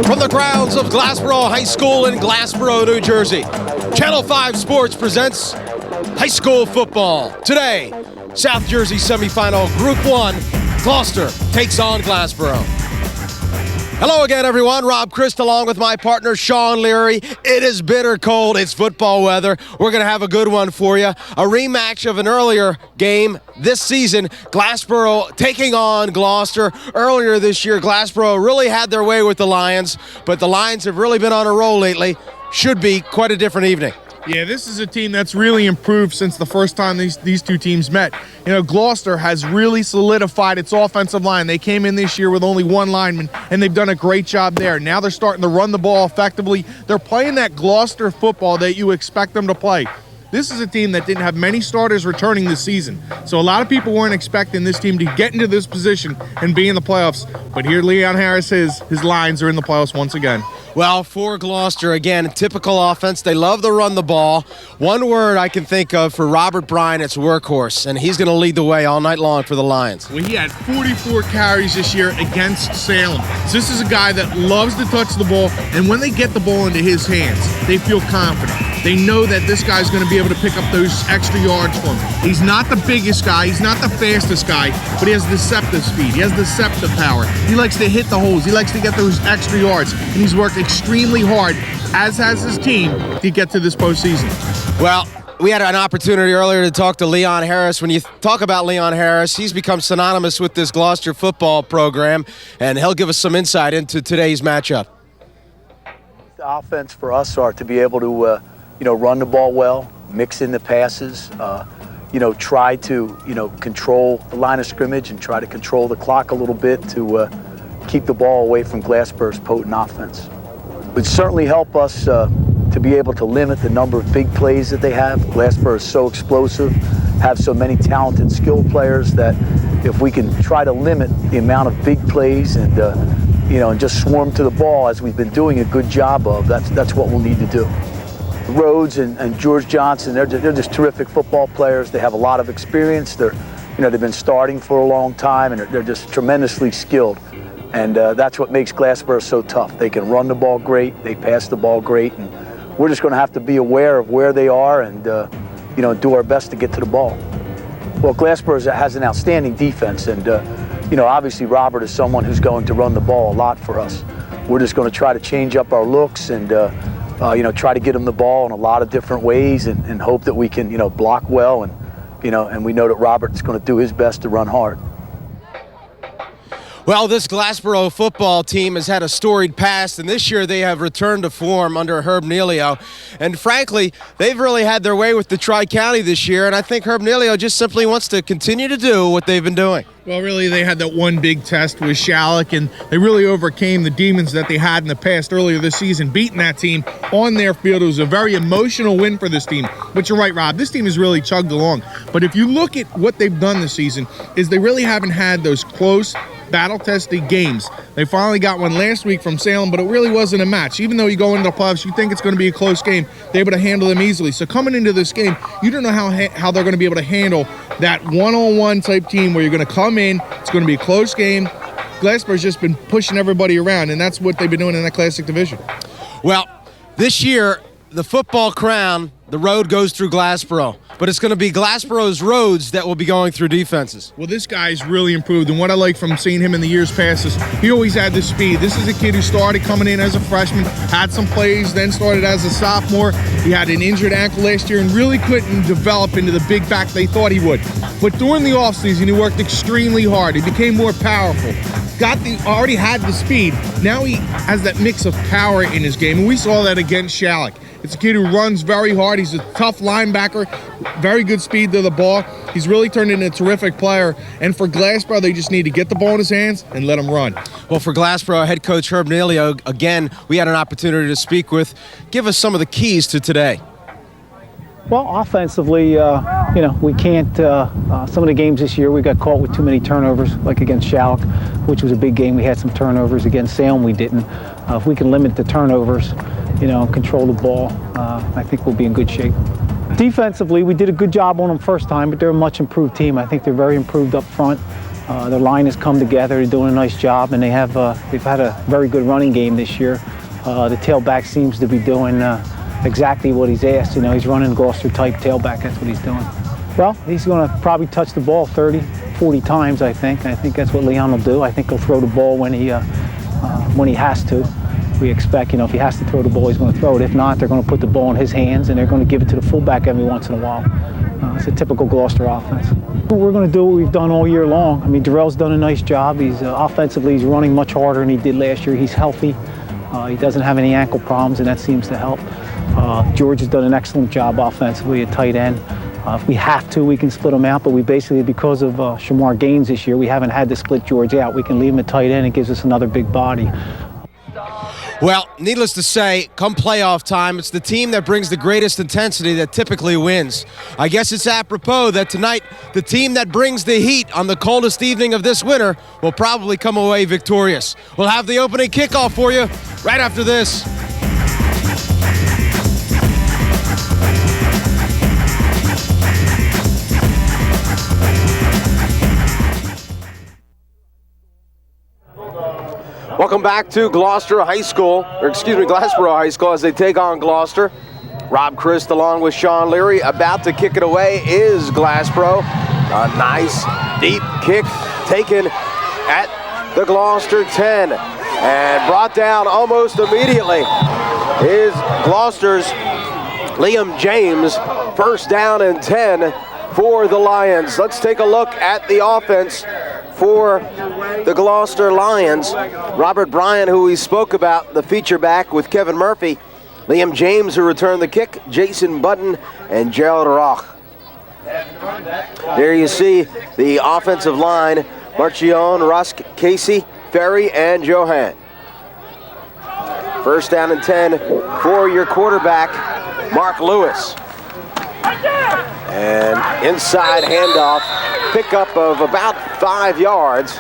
From the grounds of Glassboro High School in Glassboro, New Jersey, Channel 5 Sports presents high school football. Today, South Jersey semifinal Group 1, Gloucester takes on Glassboro. Hello again, everyone. Rob Christ along with my partner, Sean Leary. It is bitter cold. It's football weather. We're going to have a good one for you. A rematch of an earlier game this season. Glassboro taking on Gloucester. Earlier this year, Glassboro really had their way with the Lions, but the Lions have really been on a roll lately. Should be quite a different evening. Yeah, this is a team that's really improved since the first time these two teams met. You know, Gloucester has really solidified its offensive line. They came in this year with only one lineman, and they've done a great job there. Now they're starting to run the ball effectively. They're playing that Gloucester football that you expect them to play. This is a team that didn't have many starters returning this season. So a lot of people weren't expecting this team to get into this position and be in the playoffs. But here Leon Harris, his Lions are in the playoffs once again. Well, for Gloucester, again, typical offense. They love to run the ball. One word I can think of for Robert Bryan, it's workhorse, and he's going to lead the way all night long for the Lions. Well, he had 44 carries this year against Salem. So this is a guy that loves to touch the ball, and when they get the ball into his hands, they feel confident. They know that this guy's going to be able to pick up those extra yards for him. He's not the biggest guy. He's not the fastest guy, but he has deceptive speed. He has deceptive power. He likes to hit the holes. He likes to get those extra yards, and he's worked extremely hard, as has his team, to get to this postseason. Well, we had an opportunity earlier to talk to Leon Harris. When you talk about Leon Harris, he's become synonymous with this Gloucester football program, and he'll give us some insight into today's matchup. The offense for us are to be able to run the ball well, mix in the passes, try to, control the line of scrimmage and try to control the clock a little bit to keep the ball away from Glassboro's potent offense. It would certainly help us to be able to limit the number of big plays that they have. Glassboro is so explosive, have so many talented, skilled players that if we can try to limit the amount of big plays and just swarm to the ball as we've been doing a good job of, that's what we'll need to do. Rhodes and George Johnson, they're just terrific football players. They have a lot of experience. They've been starting for a long time, and they're just tremendously skilled. And that's what makes Glassboro so tough. They can run the ball great, they pass the ball great, and we're just going to have to be aware of where they are and do our best to get to the ball. Well, Glassboro has an outstanding defense, and obviously Robert is someone who's going to run the ball a lot for us. We're just going to try to change up our looks and try to get him the ball in a lot of different ways and hope that we can, block well and we know that Robert's going to do his best to run hard. Well, this Glassboro football team has had a storied past, and this year they have returned to form under Herb Nealio. And frankly, they've really had their way with the Tri-County this year, and I think Herb Nealio just simply wants to continue to do what they've been doing. Well, really, they had that one big test with Shalleck, and they really overcame the demons that they had in the past earlier this season, beating that team on their field. It was a very emotional win for this team. But you're right, Rob, this team has really chugged along. But if you look at what they've done this season, is they really haven't had those close, battle-tested games. They finally got one last week from Salem, but it really wasn't a match. Even though you go into the playoffs, you think it's going to be a close game. They're able to handle them easily. So coming into this game, you don't know how they're going to be able to handle that one-on-one type team where you're going to come in, it's going to be a close game. Glassboro's just been pushing everybody around, and that's what they've been doing in that Classic division. Well, this year, the football crown, the road goes through Glassboro, but it's going to be Glassboro's roads that will be going through defenses. Well, this guy's really improved, and what I like from seeing him in the years past is he always had the speed. This is a kid who started coming in as a freshman, had some plays, then started as a sophomore. He had an injured ankle last year and really couldn't develop into the big back they thought he would. But during the offseason, he worked extremely hard. He became more powerful. Already had the speed. Now he has that mix of power in his game, and we saw that against Shalleck. It's a kid who runs very hard. He's a tough linebacker, very good speed to the ball. He's really turned into a terrific player. And for Glassboro, they just need to get the ball in his hands and let him run. Well, for Glassboro, head coach Herb Nealio, again, we had an opportunity to speak with. Give us some of the keys to today. Well, offensively, we can't, some of the games this year, we got caught with too many turnovers, like against Shalleck, which was a big game. We had some turnovers. Against Salem, we didn't. If we can limit the turnovers, control the ball, I think we'll be in good shape. Defensively, we did a good job on them first time, but they're a much improved team. I think they're very improved up front. Their line has come together. They're doing a nice job, and they've had a very good running game this year. The tailback seems to be doing exactly what he's asked. You know, he's running Gloucester type tailback. That's what he's doing. Well, he's going to probably touch the ball 30, 40 times, I think. I think that's what Leon will do. I think he'll throw the ball when he has to. We expect, if he has to throw the ball, he's going to throw it. If not, they're going to put the ball in his hands, and they're going to give it to the fullback every once in a while. It's a typical Gloucester offense. We're going to do what we've done all year long. I mean, Darrell's done a nice job. He's offensively, he's running much harder than he did last year. He's healthy. He doesn't have any ankle problems, and that seems to help. George has done an excellent job offensively at tight end. If we have to, we can split them out, but we basically, because of Shamar Gaines this year, we haven't had to split George out. We can leave him at tight end. It gives us another big body. Well, needless to say, come playoff time, it's the team that brings the greatest intensity that typically wins. I guess it's apropos that tonight, the team that brings the heat on the coldest evening of this winter will probably come away victorious. We'll have the opening kickoff for you right after this. Welcome back to Glassboro High School as they take on Gloucester. Rob Christ along with Sean Leary. About to kick it away is Glassboro. A nice deep kick taken at the Gloucester 10 and brought down almost immediately is Gloucester's Liam James. First down and 10 for the Lions. Let's take a look at the offense for the Gloucester Lions. Robert Bryan, who we spoke about, the feature back with Kevin Murphy. Liam James, who returned the kick. Jason Button and Gerald Roch. There you see the offensive line. Marchion, Rusk, Casey, Ferry, and Johan. First down and 10 for your quarterback, Mark Lewis. And inside handoff, pickup of about 5 yards.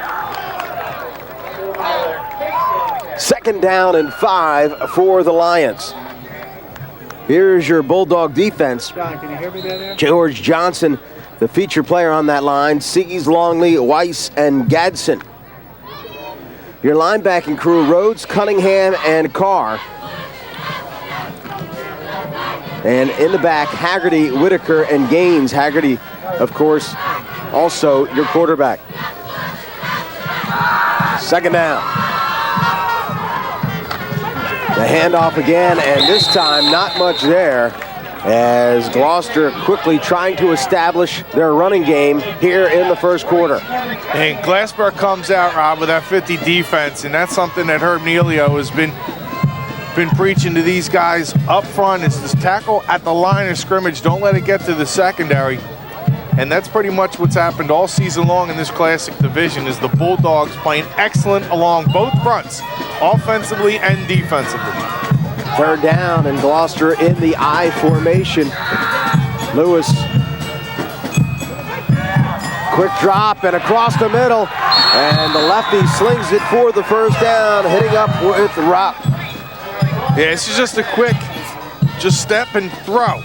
Second down and 5 for the Lions. Here's your Bulldog defense. John, can you hear me there? George Johnson, the feature player on that line. Sees, Longley, Weiss, and Gadsden. Your linebacking crew, Rhodes, Cunningham, and Carr. And in the back, Haggerty, Whitaker, and Gaines. Haggerty, of course, also your quarterback. Second down. The handoff again, and this time not much there, as Gloucester quickly trying to establish their running game here in the first quarter. And Glassboro comes out, Rob, with that 50 defense, and that's something that Herb Nealio has been preaching to these guys up front. Is this tackle at the line of scrimmage. Don't let it get to the secondary. And that's pretty much what's happened all season long in this Classic division, is the Bulldogs playing excellent along both fronts, offensively and defensively. Third down, and Gloucester in the I formation. Lewis, quick drop and across the middle, and the lefty slings it for the first down, hitting up with Rock. Yeah, this is just a quick, step and throw.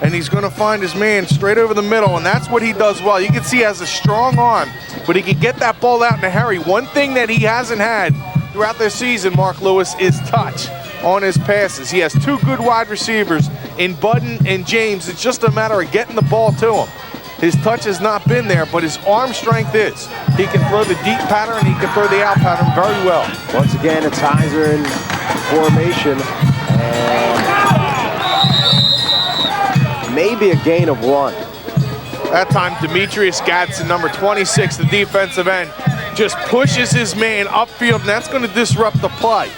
And he's going to find his man straight over the middle, and that's what he does well. You can see he has a strong arm, but he can get that ball out in a hurry. One thing that he hasn't had throughout this season, Mark Lewis, is touch on his passes. He has two good wide receivers in Budden and James. It's just a matter of getting the ball to him. His touch has not been there, but his arm strength is. He can throw the deep pattern, he can throw the out pattern very well. Once again, it's Heiser in formation, and maybe a gain of 1. That time, Demetrius Gadsden, number 26, the defensive end, just pushes his man upfield, and that's going to disrupt the play.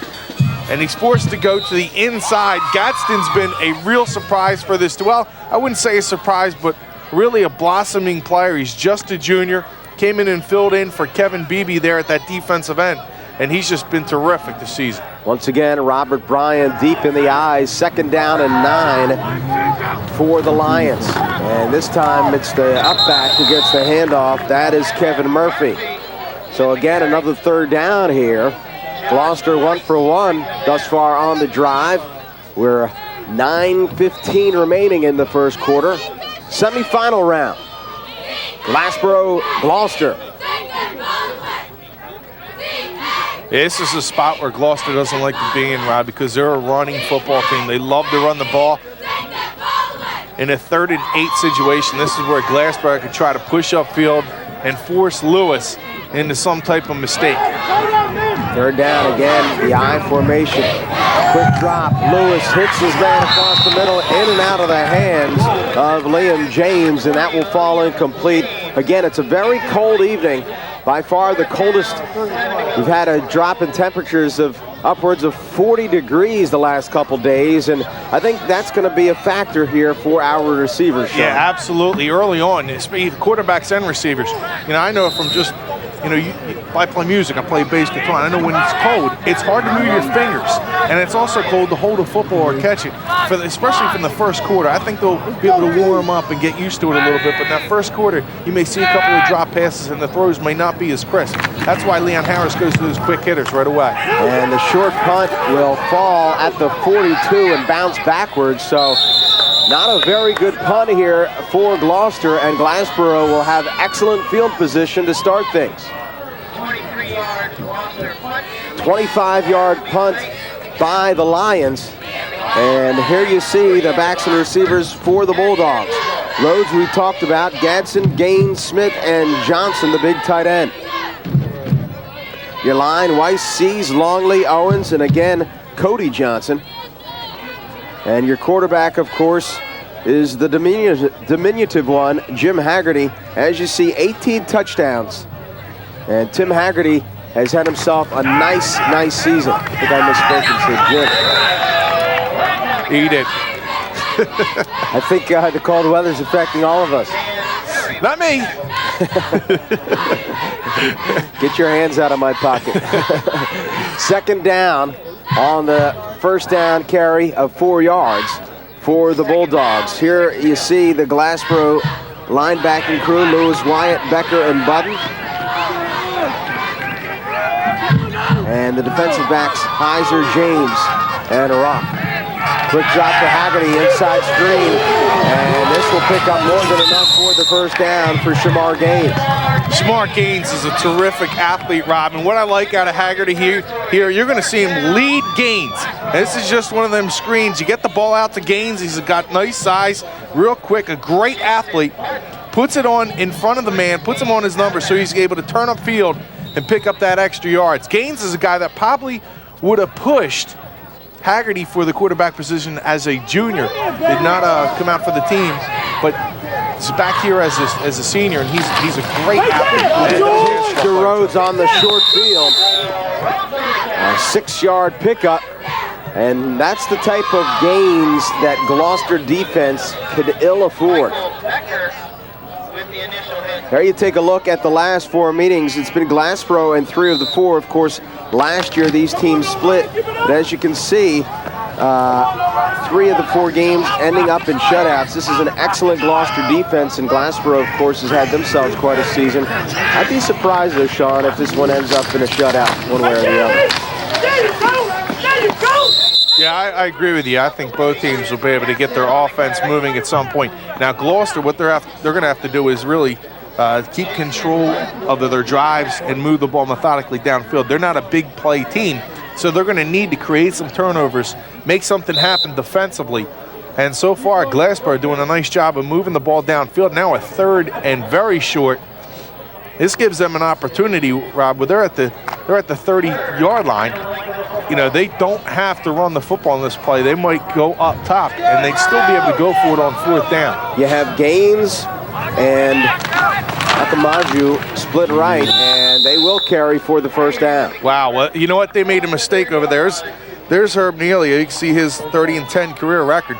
And he's forced to go to the inside. Gadsden's been a real surprise for this. Well, I wouldn't say a surprise, but really a blossoming player. He's just a junior, came in and filled in for Kevin Beebe there at that defensive end, and he's just been terrific this season. Once again, Robert Bryan deep in the eyes. Second down and 9 for the Lions. And this time it's the upback who gets the handoff. That is Kevin Murphy. So again, another third down here. Gloucester 1 for 1 thus far on the drive. We're 9:15 remaining in the first quarter. Semifinal round. Glassboro, Gloucester. This is a spot where Gloucester doesn't like to be in, Rob, because they're a running football team. They love to run the ball. In a 3rd and 8 situation, this is where Glassboro could try to push upfield and force Lewis into some type of mistake. 3rd down again, the I formation. Quick drop, Lewis hits his man across the middle, in and out of the hands of Liam James, and that will fall incomplete. Again, it's a very cold evening. By far the coldest. We've had a drop in temperatures of upwards of 40 degrees the last couple days, and I think that's going to be a factor here for our receivers, Sean. Yeah, absolutely. Early on, especially quarterbacks and receivers. You know, I know from just, you know, I play music, I play bass guitar, and I know when it's cold, it's hard to move your fingers, and it's also cold to hold a football or catch it, especially from the first quarter. I think they'll be able to warm up and get used to it a little bit, but in that first quarter, you may see a couple of drop passes, and the throws may not be as crisp. That's why Leon Harris goes to those quick hitters right away. And the short punt will fall at the 42 and bounce backwards, so not a very good punt here for Gloucester, and Glassboro will have excellent field position to start things. 25-yard punt by the Lions. And here you see the backs and receivers for the Bulldogs. Rhodes we talked about, Gadsden, Gaines, Smith, and Johnson, the big tight end. Your line, Weiss, Sees, Longley, Owens, and again, Cody Johnson. And your quarterback, of course, is the diminutive one, Jim Haggerty. As you see, 18 touchdowns. And Tim Haggerty has had himself a nice season. I think I misspoke and said Jim. Eat it. I think the cold weather's affecting all of us. Not me. Get your hands out of my pocket. 2nd down on the 1st down carry of 4 yards for the Bulldogs. Here you see the Glassboro linebacking crew, Lewis, Wyatt, Becker, and Budden. And the defensive backs, Heiser, James, and Rock. Quick drop to Haggerty, inside screen, and this will pick up more than enough for the 1st down for Shamar Gaines. Shamar Gaines is a terrific athlete, Rob, and what I like out of Haggerty here you're going to see him lead Gaines. And this is just one of them screens. You get the ball out to Gaines. He's got nice size, real quick, a great athlete. Puts it on in front of the man, puts him on his number so he's able to turn upfield and pick up that extra yards. Gaines is a guy that probably would have pushed Haggerty for the quarterback position as a junior. Did not come out for the team, but he's back here as a senior, and he's a great athlete. To Rhodes on the short field. A 6-yard pickup, and that's the type of gains that Gloucester defense could ill afford. There you take a look at the last 4 meetings. It's been Glassboro in 3 of the 4. Of course, last year these teams split. But as you can see, 3 of the 4 games ending up in shutouts. This is an excellent Gloucester defense, and Glassboro, of course, has had themselves quite a season. I'd be surprised, though, Sean, if this one ends up in a shutout one way or the other. Yeah, I agree with you. I think both teams will be able to get their offense moving at some point. Now, Gloucester, what they're going to have to do is really keep control of their drives and move the ball methodically downfield. They're not a big play team, so they're going to need to create some turnovers, make something happen defensively. And so far, Glassboro doing a nice job of moving the ball downfield. Now a 3rd and very short. This gives them an opportunity, Rob, where they're at the 30-yard line. You know, they don't have to run the football in this play. They might go up top, and they'd still be able to go for it on 4th down. You have Gaines and Akamaju split right, and they will carry for the 1st down. Wow, well, you know what? They made a mistake over there. There's Herb Neely. You can see his 30-10 career record.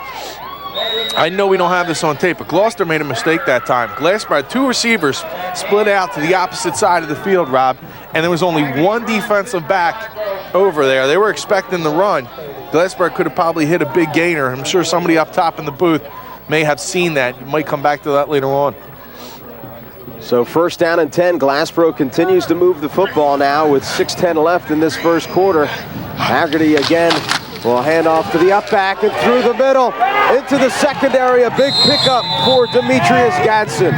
I know we don't have this on tape, but Gloucester made a mistake that time. Glassboro had 2 receivers split out to the opposite side of the field, Rob, and there was only 1 defensive back over there. They were expecting the run. Glassboro could have probably hit a big gainer. I'm sure somebody up top in the booth may have seen that. You might come back to that later on. So 1st down and 10. Glassboro continues to move the football now with 6:10 left in this 1st quarter. Haggerty again will hand off to the up back and through the middle into the secondary. A big pickup for Demetrius Gadsden.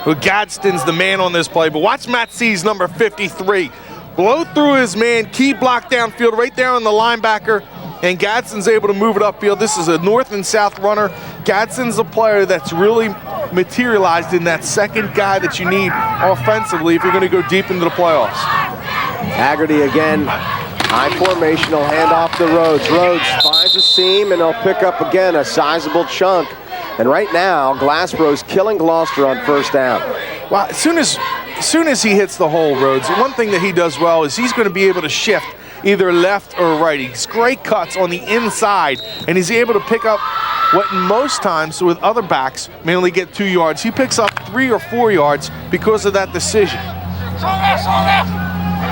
Well, Gadsden's the man on this play, but watch Matt C's number 53. Blow through his man, key block downfield right there on the linebacker, and Gadsden's able to move it upfield. This is a north and south runner. Gadsden's a player that's really materialized in that second guy that you need offensively if you're going to go deep into the playoffs. Haggerty again, high formation, he'll hand off to Rhodes. Rhodes finds a seam and he'll pick up again a sizable chunk. And right now, Glassboro's killing Gloucester on first down. Well, as soon as he hits the hole, Rhodes, one thing that he does well is he's going to be able to shift either left or right. He's great cuts on the inside, and he's able to pick up what most times with other backs may only get 2 yards. He picks up 3 or 4 yards because of that decision.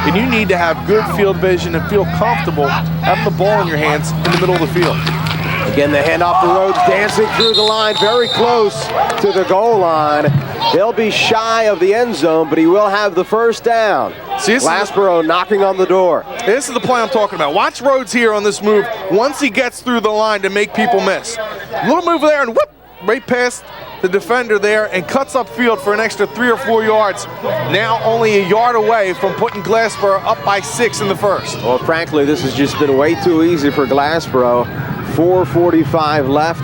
And you need to have good field vision and feel comfortable having the ball in your hands in the middle of the field. Again, the handoff to Rhodes, dancing through the line, very close to the goal line. He'll be shy of the end zone, but he will have the first down. Glassboro knocking on the door. This is the play I'm talking about. Watch Rhodes here on this move once he gets through the line to make people miss. Little move there and whoop, right past the defender there and cuts upfield for an extra 3 or 4 yards. Now only a yard away from putting Glassboro up by 6 in the first. Well, frankly, this has just been way too easy for Glassboro. 4:45 left.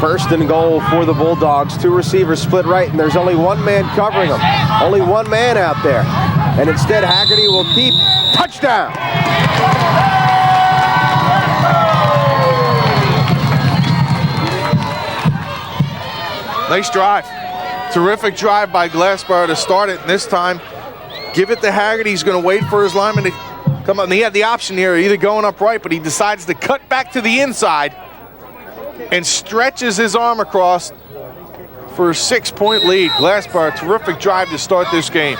First and goal for the Bulldogs. 2 receivers split right, and there's only 1 man covering them. Only 1 man out there. And instead, Haggerty will keep. Touchdown! Nice drive. Terrific drive by Glassboro to start it. And this time, give it to Haggerty. He's going to wait for his lineman to come up. And he had the option here, either going up right, but he decides to cut back to the inside and stretches his arm across for a 6-point lead. Glassboro, terrific drive to start this game.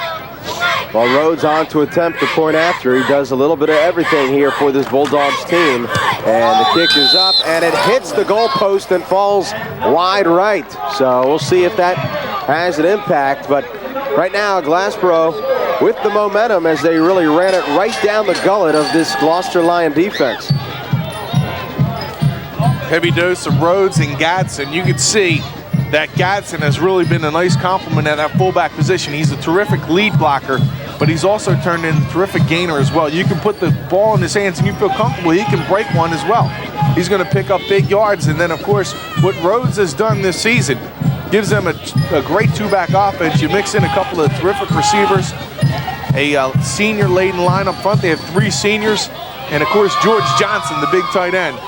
Well, Rhodes on to attempt the point after. He does a little bit of everything here for this Bulldogs team. And the kick is up, and it hits the goalpost and falls wide right. So we'll see if that has an impact. But right now, Glassboro with the momentum as they really ran it right down the gullet of this Gloucester Lion defense. Heavy dose of Rhodes and Gadsden. You can see that Gadsden has really been a nice complement at that fullback position. He's a terrific lead blocker, but he's also turned into a terrific gainer as well. You can put the ball in his hands and you feel comfortable. He can break one as well. He's going to pick up big yards. And then, of course, what Rhodes has done this season gives them a great 2-back offense. You mix in a couple of terrific receivers, a senior-laden line up front. They have 3 seniors. And, of course, George Johnson, the big tight end.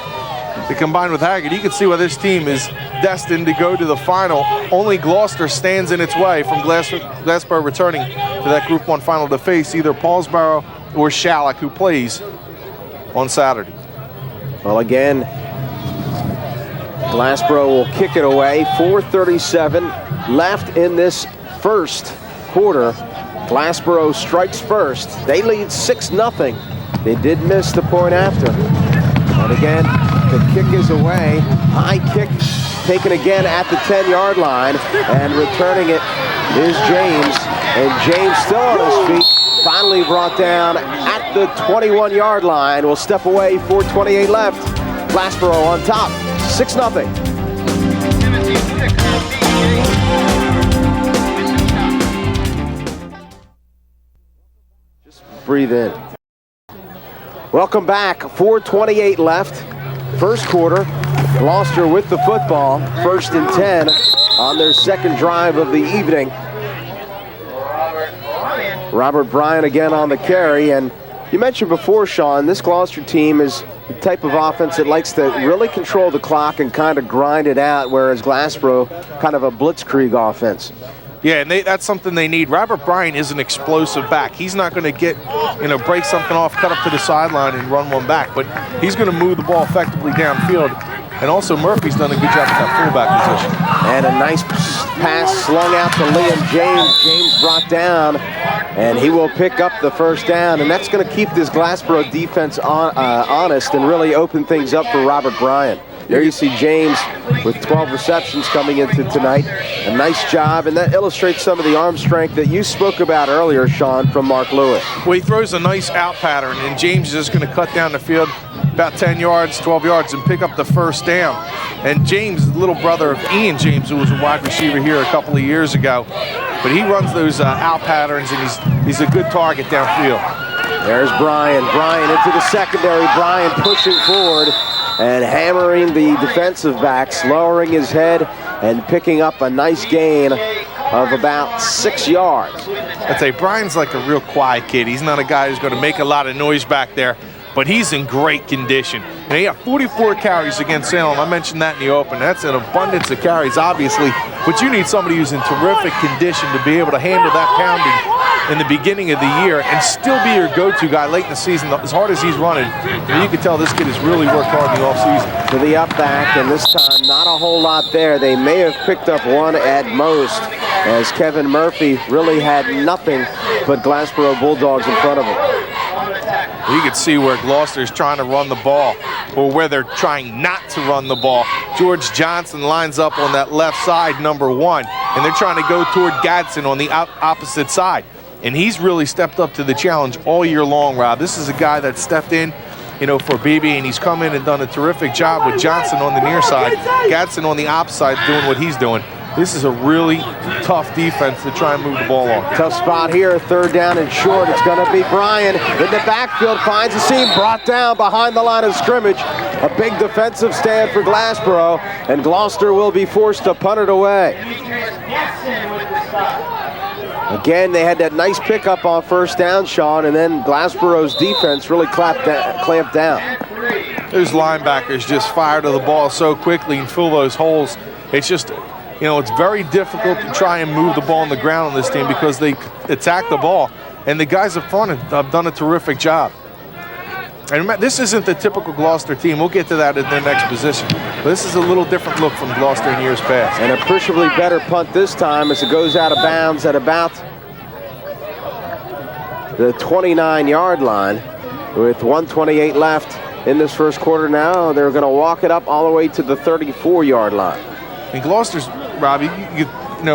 To combine with Haggard, you can see why this team is destined to go to the final. Only Gloucester stands in its way from Glassboro returning to that Group 1 final to face either Paulsboro or Shallock, who plays on Saturday. Well, again, Glassboro will kick it away. 4:37 left in this first quarter. Glassboro strikes first. They lead 6-0. They did miss the point after. And again, the kick is away. High kick taken again at the 10-yard line. And returning it is James. And James still on his feet. Finally brought down at the 21-yard line. Will step away, 4:28 left. Glassboro on top, 6-0. Just breathe in. Welcome back, 4:28 left. First quarter, Gloucester with the football, 1st and 10 on their second drive of the evening. Robert Bryan again on the carry, and you mentioned before, Sean, this Gloucester team is the type of offense that likes to really control the clock and kind of grind it out, whereas Glassboro, kind of a blitzkrieg offense. Yeah, and that's something they need. Robert Bryan is an explosive back. He's not going to get, break something off, cut up to the sideline and run one back, but he's going to move the ball effectively downfield. And also Murphy's done a good job at that fullback position. And a nice pass slung out to Liam James. James brought down, and he will pick up the first down. And that's going to keep this Glassboro defense honest and really open things up for Robert Bryan. There you see James with 12 receptions coming into tonight. A nice job, and that illustrates some of the arm strength that you spoke about earlier, Sean, from Mark Lewis. Well, he throws a nice out pattern, and James is just going to cut down the field about 10 yards, 12 yards, and pick up the first down. And James is the little brother of Ian James, who was a wide receiver here a couple of years ago. But he runs those out patterns, and he's a good target downfield. There's Brian. Brian into the secondary. Brian pushing forward and hammering the defensive backs, lowering his head and picking up a nice gain of about 6 yards. I'd say Brian's like a real quiet kid. He's not a guy who's going to make a lot of noise back there, but he's in great condition. And he got 44 carries against Salem. I mentioned that in the open. That's an abundance of carries, obviously, but you need somebody who's in terrific condition to be able to handle that pounding in the beginning of the year and still be your go-to guy late in the season. As hard as he's running, you can tell this kid has really worked hard in the offseason. To the up back, and this time not a whole lot there. They may have picked up one at most, as Kevin Murphy really had nothing but Glassboro Bulldogs in front of him. You can see where Gloucester's trying to run the ball, or where they're trying not to run the ball. George Johnson lines up on that left side, number 1, and they're trying to go toward Gadsden on the opposite side. And he's really stepped up to the challenge all year long, Rob. This is a guy that stepped in, for BB, and he's come in and done a terrific job with Johnson on the near side, Gadsden on the opposite side doing what he's doing. This is a really tough defense to try and move the ball on. Tough spot here, 3rd down and short. It's going to be Brian in the backfield, finds a seam, brought down behind the line of scrimmage. A big defensive stand for Glassboro, and Gloucester will be forced to punt it away. Again, they had that nice pickup on 1st down, Sean, and then Glassboro's defense really clamped down. Those linebackers just fire to the ball so quickly and fill those holes. It's just, it's very difficult to try and move the ball on the ground on this team because they attack the ball, and the guys up front have done a terrific job. And remember, this isn't the typical Gloucester team. We'll get to that in the next position. But this is a little different look from Gloucester in years past. And appreciably better punt this time as it goes out of bounds at about the 29-yard line with 1:28 left in this first quarter. Now they're going to walk it up all the way to the 34-yard line. And Gloucester's, Robbie,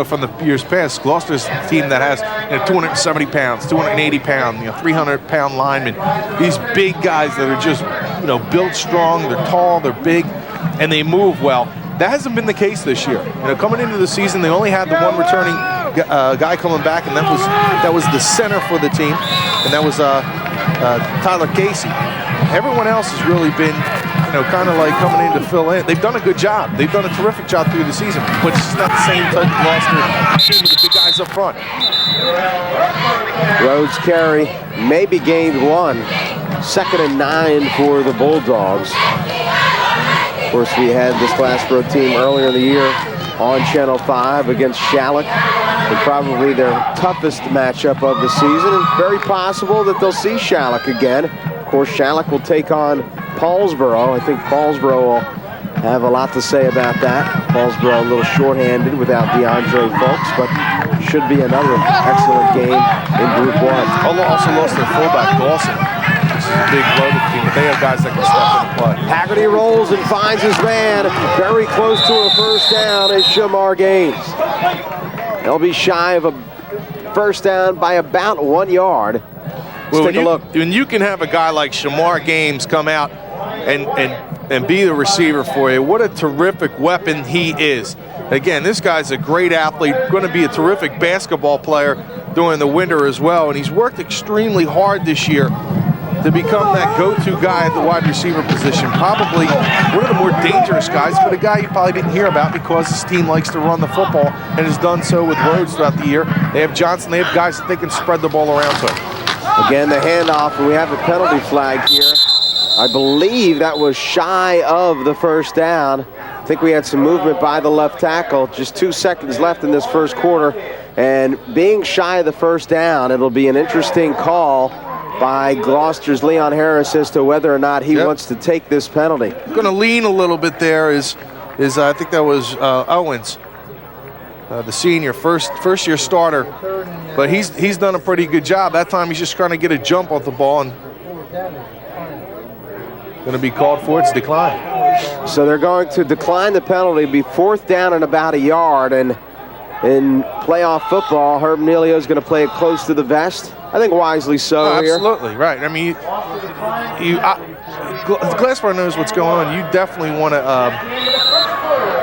from the years past, Gloucester's a team that has 270 pounds, 280 pound, 300-pound linemen. These big guys that are just, built strong, they're tall, they're big, and they move well. That hasn't been the case this year. Coming into the season, they only had the one returning guy coming back, and that was the center for the team, and that was Tyler Casey. Everyone else has really been, kind of like coming in to fill in. They've done a good job. They've done a terrific job through the season, but it's just not the same type of Gloucester team with the big guys up front. Rhodes carry, maybe gained 1. 2nd and 9 for the Bulldogs. Of course, we had this Glassboro team earlier in the year on Channel 5 against Shallock, and probably their toughest matchup of the season, and very possible that they'll see Shallock again. Of course, Shallock will take on Paulsboro. I think Paulsboro will have a lot to say about that. Paulsboro a little shorthanded without DeAndre Folks, but should be another excellent game in Group 1. Also lost their fullback, Dawson. This is a big loaded team, but they have guys that can step in and play. Haggerty rolls and finds his man. Very close to a 1st down is Shamar Gaines. They'll be shy of a 1st down by about 1 yard. Let's take a look. When you can have a guy like Shamar Gaines come out and be the receiver for you, what a terrific weapon he is. Again, this guy's a great athlete, going to be a terrific basketball player during the winter as well, and he's worked extremely hard this year to become that go-to guy at the wide receiver position. Probably one of the more dangerous guys, but a guy you probably didn't hear about because his team likes to run the football and has done so with Rhodes throughout the year. They have Johnson, they have guys that they can spread the ball around to. Again, the handoff, and we have a penalty flag here. I believe that was shy of the 1st down. I think we had some movement by the left tackle. Just 2 seconds left in this first quarter. And being shy of the 1st down, it'll be an interesting call by Gloucester's Leon Harris as to whether or not he wants to take this penalty. Going to lean a little bit there is I think that was Owens, the senior, first year starter. But he's done a pretty good job. That time he's just trying to get a jump off the ball. And going to be called for. It's declined. So they're going to decline the penalty, be 4th down and about a yard. And in playoff football, Herb Nealio is going to play it close to the vest. I think wisely so here. Absolutely, right. I mean, Glassboro knows what's going on. You definitely want to have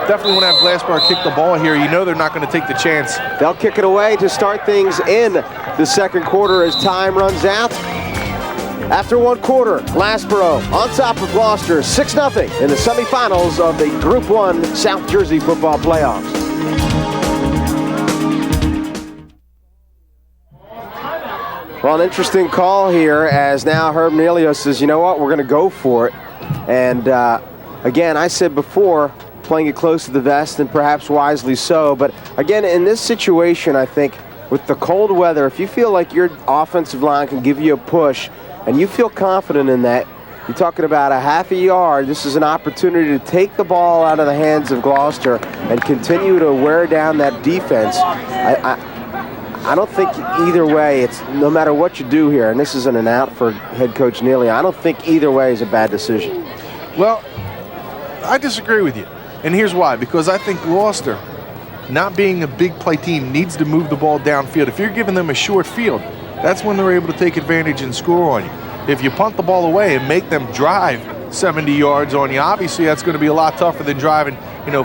Glassboro kick the ball here. You know they're not going to take the chance. They'll kick it away to start things in the second quarter as time runs out. After 1 quarter, Glassboro on top of Gloucester, 6-0 in the semifinals of the Group 1 South Jersey football playoffs. Well, an interesting call here as now Herb Nealio says, you know what, we're going to go for it. And again, I said before, playing it close to the vest and perhaps wisely so. But again, in this situation, I think with the cold weather, if you feel like your offensive line can give you a push and you feel confident in that, you're talking about a half a yard. This is an opportunity to take the ball out of the hands of Gloucester and continue to wear down that defense. I don't think either way, it's no matter what you do here, and this isn't an out for head coach Nealio, I don't think either way is a bad decision. Well, I disagree with you. And here's why. Because I think Gloucester, not being a big play team, needs to move the ball downfield. If you're giving them a short field, that's when they're able to take advantage and score on you. If you punt the ball away and make them drive 70 yards on you, obviously that's going to be a lot tougher than driving,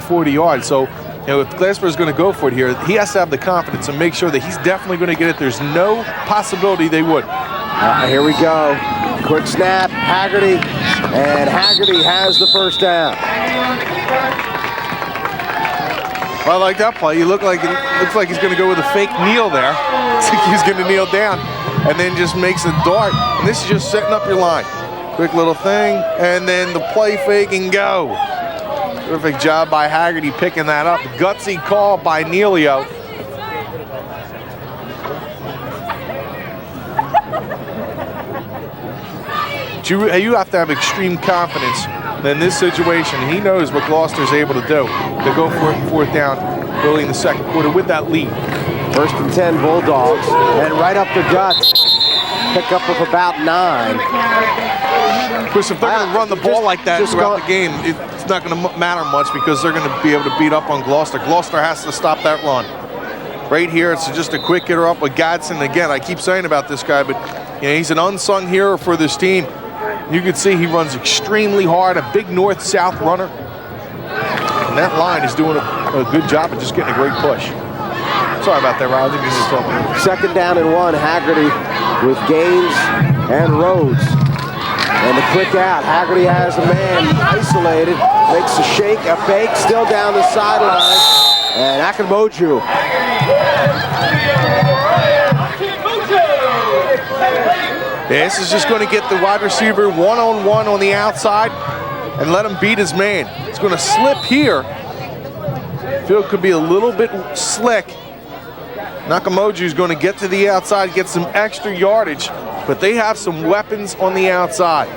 40 yards. So, if Glassboro is going to go for it here, he has to have the confidence and make sure that he's definitely going to get it. There's no possibility they would. Here we go. Quick snap, Haggerty, and Haggerty has the first down. Well, I like that play. It looks like he's going to go with a fake kneel there. It's like he's going to kneel down and then just makes a dart. And this is just setting up your line. Quick little thing, and then the play fake and go. Perfect job by Haggerty picking that up. Gutsy call by Nealio. You have to have extreme confidence in this situation. He knows what Gloucester's able to do. To go for it 4th down early in the second quarter with that lead. 1st and 10 Bulldogs, and right up the gut. Pickup of about 9. Of course, if they're going to run the ball like that throughout the game, it's not going to matter much because they're going to be able to beat up on Gloucester. Gloucester has to stop that run. Right here, it's just a quick hitter up with Gadsden. Again, I keep saying about this guy, but he's an unsung hero for this team. You can see he runs extremely hard, a big north-south runner. And that line is doing a good job of just getting a great push. Sorry about that, Rob. I think you just told me. 2nd down and 1, Haggerty with Gaines and Rhodes. And the quick out, Haggerty has a man isolated, makes a shake, a fake, still down the sideline, and Akinmoju. This is just going to get the wide receiver one-on-one on the outside and let him beat his man. It's going to slip here. Field could be a little bit slick. Nakamoju is going to get to the outside, get some extra yardage, but they have some weapons on the outside.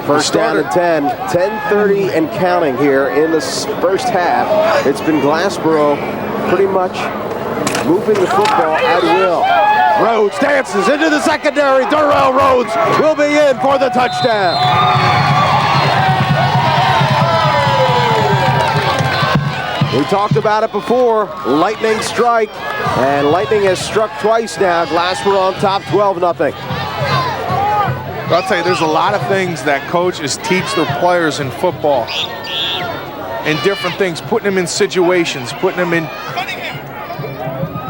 1st down and 10, 10:30 and counting here in the first half. It's been Glassboro pretty much moving the football at will. Rhodes dances into the secondary. Darrell Rhodes will be in for the touchdown. We talked about it before, lightning strike, and lightning has struck twice now. Glassboro on top, 12-0. I'll tell you, there's a lot of things that coaches teach their players in football, and different things, putting them in situations, putting them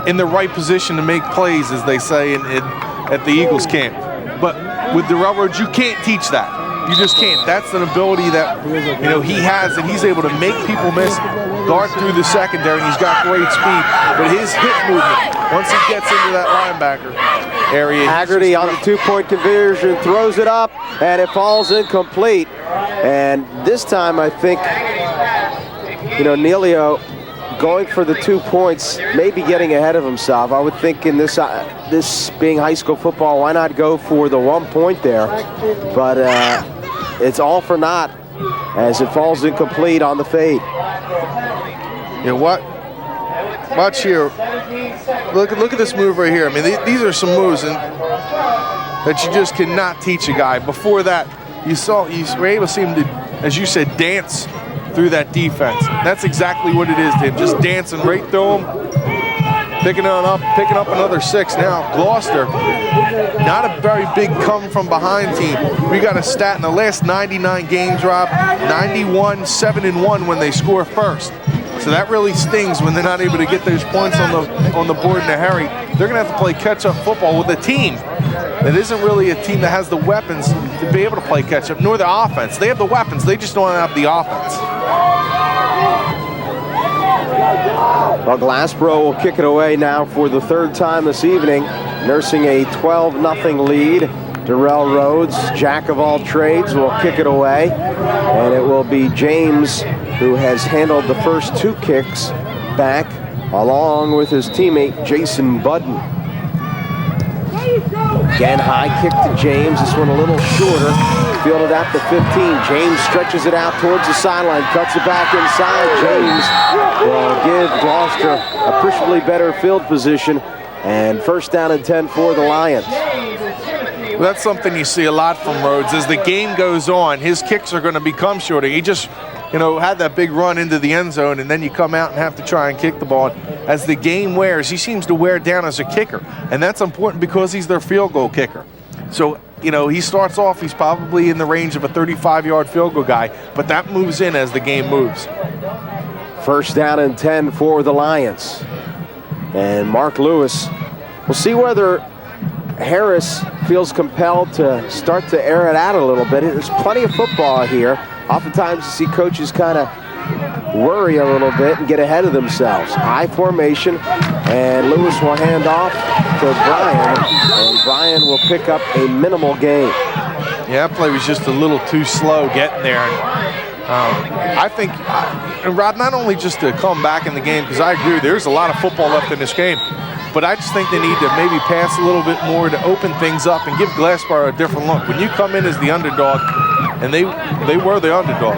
in the right position to make plays, as they say at the Eagles camp. But with the railroads, you can't teach that. You just can't. That's an ability that he has, and he's able to make people miss, dart through the secondary, and he's got great speed. But his hip movement, once he gets into that linebacker area, Haggerty on the 2-point conversion throws it up, and it falls incomplete. And this time, I think, Nealio going for the 2 points, maybe getting ahead of himself. I would think in this being high school football, why not go for the 1 point there? But it's all for naught as it falls incomplete on the fade. Watch here. Look at this move right here. I mean, these are some moves that you just cannot teach a guy. Before that, you were able to see him, as you said, dance through that defense. That's exactly what it is, Dave. Just dancing right through them, picking up another 6. Now, Gloucester, not a very big come-from-behind team. We got a stat in the last 99 games, Rob, 91, 7-1 when they score first. So that really stings when they're not able to get those points on the board in a hurry. They're going to have to play catch-up football with a team that isn't really a team that has the weapons to be able to play catch-up, nor the offense. They have the weapons, they just don't have the offense. Well, Glassboro will kick it away now for the 3rd time this evening, nursing a 12-0 lead. Darrell Rhodes, jack of all trades, will kick it away, and it will be James who has handled the first 2 kicks back, along with his teammate Jason Budden. Again, high kick to James. This one a little shorter. Fielded at the 15. James stretches it out towards the sideline, cuts it back inside. James will give Gloucester appreciably better field position, and 1st down and 10 for the Lions. Well, that's something you see a lot from Rhodes. As the game goes on, his kicks are going to become shorter. He just, had that big run into the end zone, and then you come out and have to try and kick the ball. As the game wears, he seems to wear down as a kicker, and that's important because he's their field goal kicker. So, he starts off, he's probably in the range of a 35-yard field goal guy, but that moves in as the game moves. 1st down and 10 for the Lions. And Mark Lewis, we'll see whether Harris feels compelled to start to air it out a little bit. There's plenty of football here. Oftentimes you see coaches kind of worry a little bit and get ahead of themselves. High formation, and Lewis will hand off to Brian, and Brian will pick up a minimal gain. Yeah, that play was just a little too slow getting there. I think, and Rob, not only just to come back in the game, because I agree, there's a lot of football left in this game, but I just think they need to maybe pass a little bit more to open things up and give Glassboro a different look. When you come in as the underdog, and they were the underdog,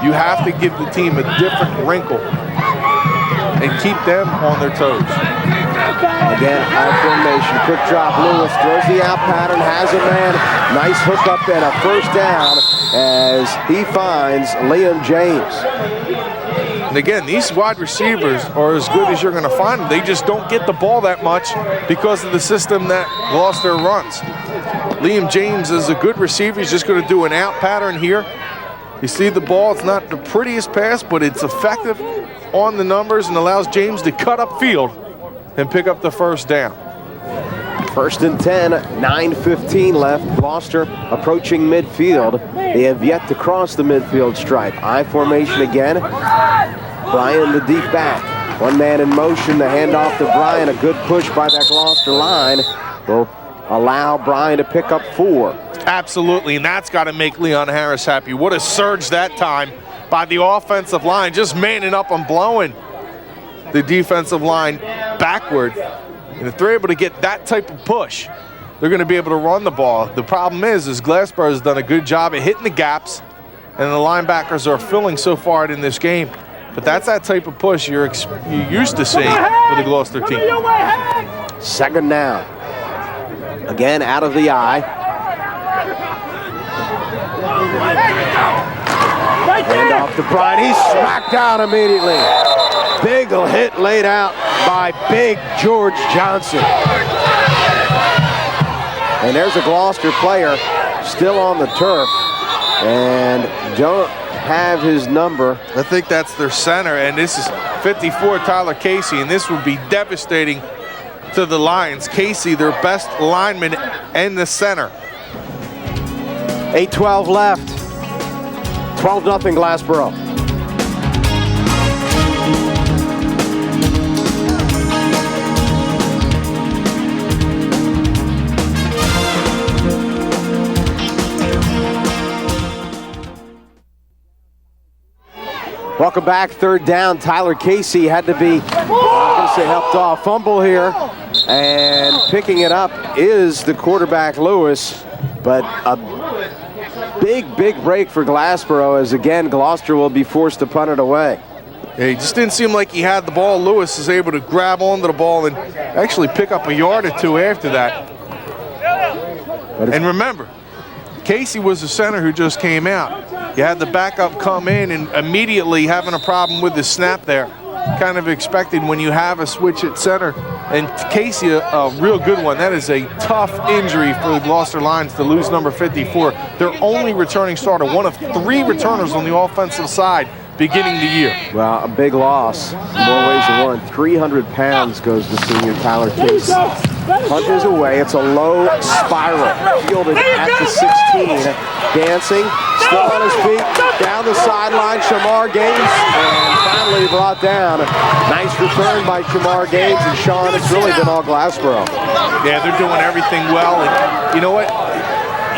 you have to give the team a different wrinkle and keep them on their toes. Again, high formation, quick drop. Lewis throws the out pattern, has a man. Nice hookup and a 1st down as he finds Liam James. And again, these wide receivers are as good as you're going to find them. They just don't get the ball that much because of the system that Gloucester runs. Liam James is a good receiver. He's just going to do an out pattern here. You see the ball, it's not the prettiest pass, but it's effective on the numbers and allows James to cut upfield and pick up the 1st down. 1st and 10, 9:15 left. Gloucester approaching midfield. They have yet to cross the midfield stripe. I formation again. Brian, the deep back. One man in motion, the handoff to Brian. A good push by that Gloucester line will allow Brian to pick up 4. Absolutely, and that's got to make Leon Harris happy. What a surge that time by the offensive line, just manning up and blowing the defensive line backward. And if they're able to get that type of push, they're going to be able to run the ball. The problem is Glassboro has done a good job at hitting the gaps, and the linebackers are filling so far in this game. But that's that type of push you're used to seeing with the Gloucester team. 2nd down. Again, out of the eye. Hand off to Brian. He's smacked down immediately. Big hit laid out by Big George Johnson. And there's a Gloucester player still on the turf and don't have his number. I think that's their center, and this is 54, Tyler Casey, and this would be devastating to the Lions. Casey, their best lineman and the center. 8:12 left. 12-0 Glassboro. Welcome back, 3rd down. Tyler Casey had to be, I'm going to say helped off. Fumble here, and picking it up is the quarterback, Lewis. But a big break for Glassboro as, again, Gloucester will be forced to punt it away. Yeah, he just didn't seem like he had the ball. Lewis is able to grab onto the ball and actually pick up a yard or 2 after that. And remember, Casey was the center who just came out. You had the backup come in and immediately having a problem with the snap there. Kind of expected when you have a switch at center. And Casey, a real good one. That is a tough injury for the Gloucester Lions to lose number 54. Their only returning starter, one of 3 returners on the offensive side beginning the year. Well, a big loss in more ways than one. 300 pounds goes to senior Tyler Casey. Punches away. It's a low spiral. Fielded at the 16. Dancing, still on his feet. Down the sideline, Shamar Gaines. And finally brought down. Nice return by Shamar Gaines. And Sean, it's really been all Glassboro. Yeah, they're doing everything well. And you know what?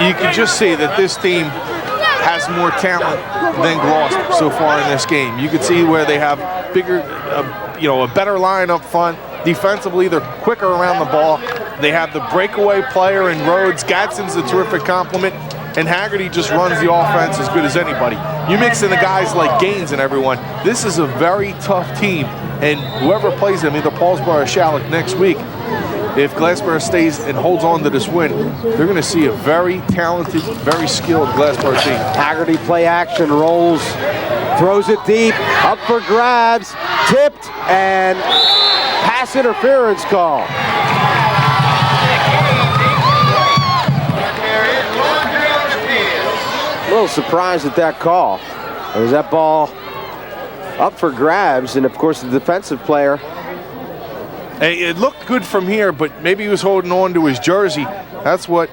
You can just see that this team has more talent than Gloucester so far in this game. You can see where they have bigger, a better line up front. Defensively, they're quicker around the ball. They have the breakaway player in Rhodes. Gadsden's a terrific compliment. And Haggerty just runs the offense as good as anybody. You mix in the guys like Gaines and everyone, this is a very tough team. And whoever plays them, either Paulsboro or Shallock next week, if Glassboro stays and holds on to this win, they're going to see a very talented, very skilled Glassboro team. Haggerty play action, rolls, throws it deep, up for grabs, tipped, and pass interference call. A little surprised at that call. There's that ball up for grabs, and of course the defensive player. Hey, it looked good from here, but maybe he was holding on to his jersey. That's what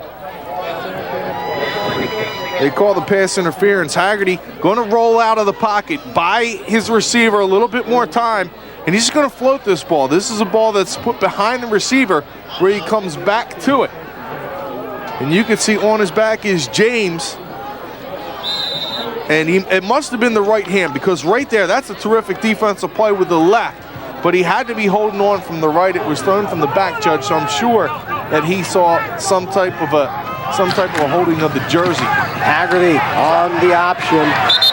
they call the pass interference. Haggerty going to roll out of the pocket, buy his receiver a little bit more time, and he's just going to float this ball. This is a ball that's put behind the receiver where he comes back to it. And you can see on his back is James. And it must have been the right hand, because right there, that's a terrific defensive play with the left. But he had to be holding on from the right. It was thrown from the back, Judge, so I'm sure that he saw some type of a holding of the jersey. Haggerty on the option,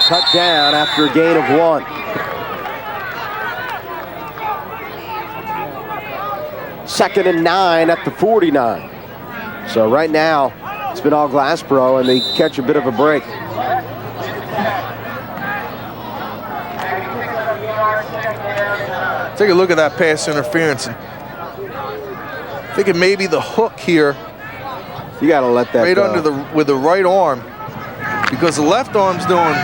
cut down after a gain of 1. Second and 9 at the 49. So right now, it's been all Glassboro, and they catch a bit of a break. Take a look at that pass interference. And thinking maybe the hook here. You got to let that right go. under with the right arm, because the left arm's doing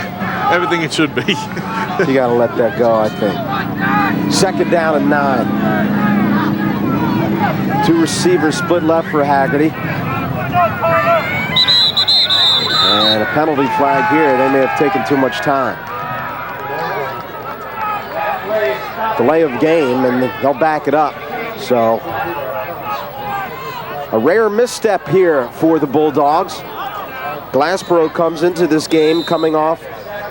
everything it should be. You got to let that go, I think. Second down and 9. 2 receivers split left for Haggerty. And a penalty flag here. They may have taken too much time. Delay of game, and they'll back it up. So a rare misstep here for the Bulldogs. Glassboro comes into this game coming off,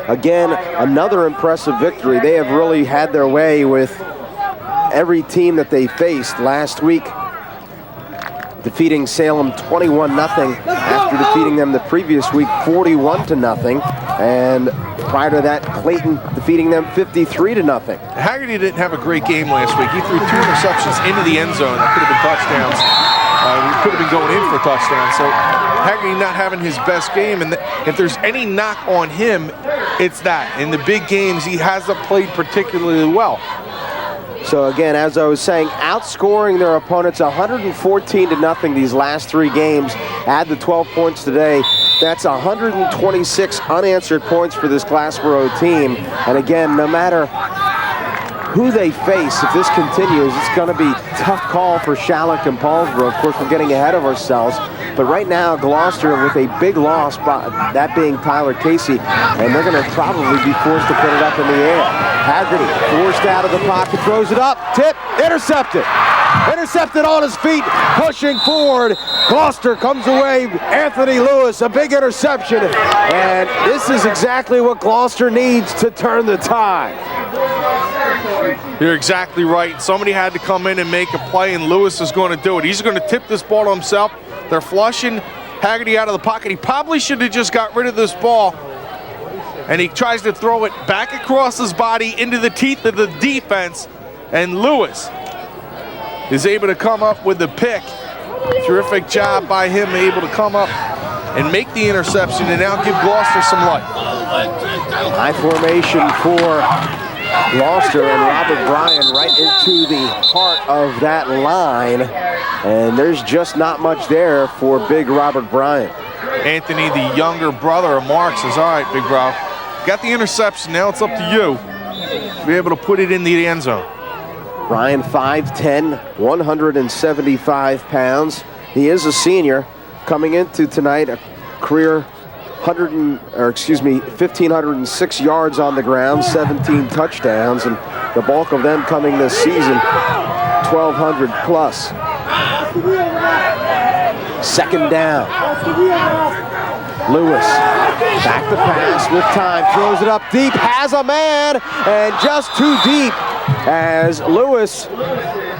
again, another impressive victory. They have really had their way with every team that they faced last week, defeating Salem 21-0 after defeating them the previous week 41-0. And prior to that, Clayton defeating them 53-0. Haggerty didn't have a great game last week. He threw 2 interceptions into the end zone that could have been touchdowns. Could have been going in for touchdowns. So Haggerty not having his best game, and if there's any knock on him, it's that. In the big games, he hasn't played particularly well. So again, as I was saying, outscoring their opponents 114-0 these last 3 games. Add the 12 points today. That's 126 unanswered points for this Glassboro team. And again, no matter who they face, if this continues, it's going to be a tough call for Shallock and Paulsboro. Of course, we're getting ahead of ourselves. But right now, Gloucester with a big loss, that being Tyler Casey, and they're going to probably be forced to put it up in the air. Haggerty forced out of the pocket, throws it up, tip, intercepted. Intercepted on his feet, pushing forward. Gloucester comes away. Anthony Lewis, a big interception. And this is exactly what Gloucester needs to turn the tide. You're exactly right. Somebody had to come in and make a play, and Lewis is going to do it. He's going to tip this ball to himself. They're flushing Haggerty out of the pocket. He probably should have just got rid of this ball. And he tries to throw it back across his body into the teeth of the defense. And Lewis is able to come up with the pick. Terrific job by him, able to come up and make the interception and now give Gloucester some life. High formation for Gloucester, and Robert Bryan right into the heart of that line. And there's just not much there for big Robert Bryan. Anthony, the younger brother of Mark, says, all right, big bro, got the interception, now it's up to you to be able to put it in the end zone. Bryan 5'10", 175 pounds. He is a senior coming into tonight, a career 1,506 yards on the ground, 17 touchdowns, and the bulk of them coming this season, 1,200 plus. Second down. Lewis, back to pass with time, throws it up deep, has a man, and just too deep as Lewis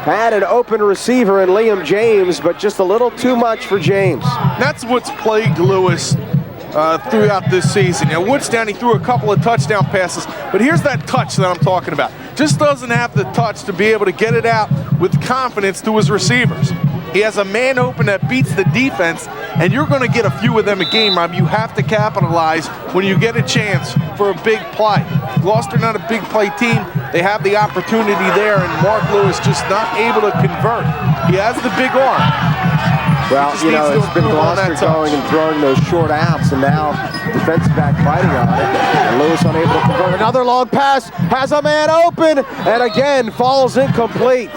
had an open receiver in Liam James, but just a little too much for James. That's what's plagued Lewis throughout this season. You know, Woodstown, he threw a couple of touchdown passes, but here's that touch that I'm talking about. Just doesn't have the touch to be able to get it out with confidence to his receivers. He has a man open that beats the defense, and you're going to get a few of them a game, Rob. You have to capitalize when you get a chance for a big play. Gloucester not a big play team. They have the opportunity there, and Mark Lewis just not able to convert. He has the big arm. Well, you know, it's been Gloucester going and throwing those short outs, and now defensive back fighting on it. And Lewis unable to convert. Another long pass, has a man open, and again falls incomplete.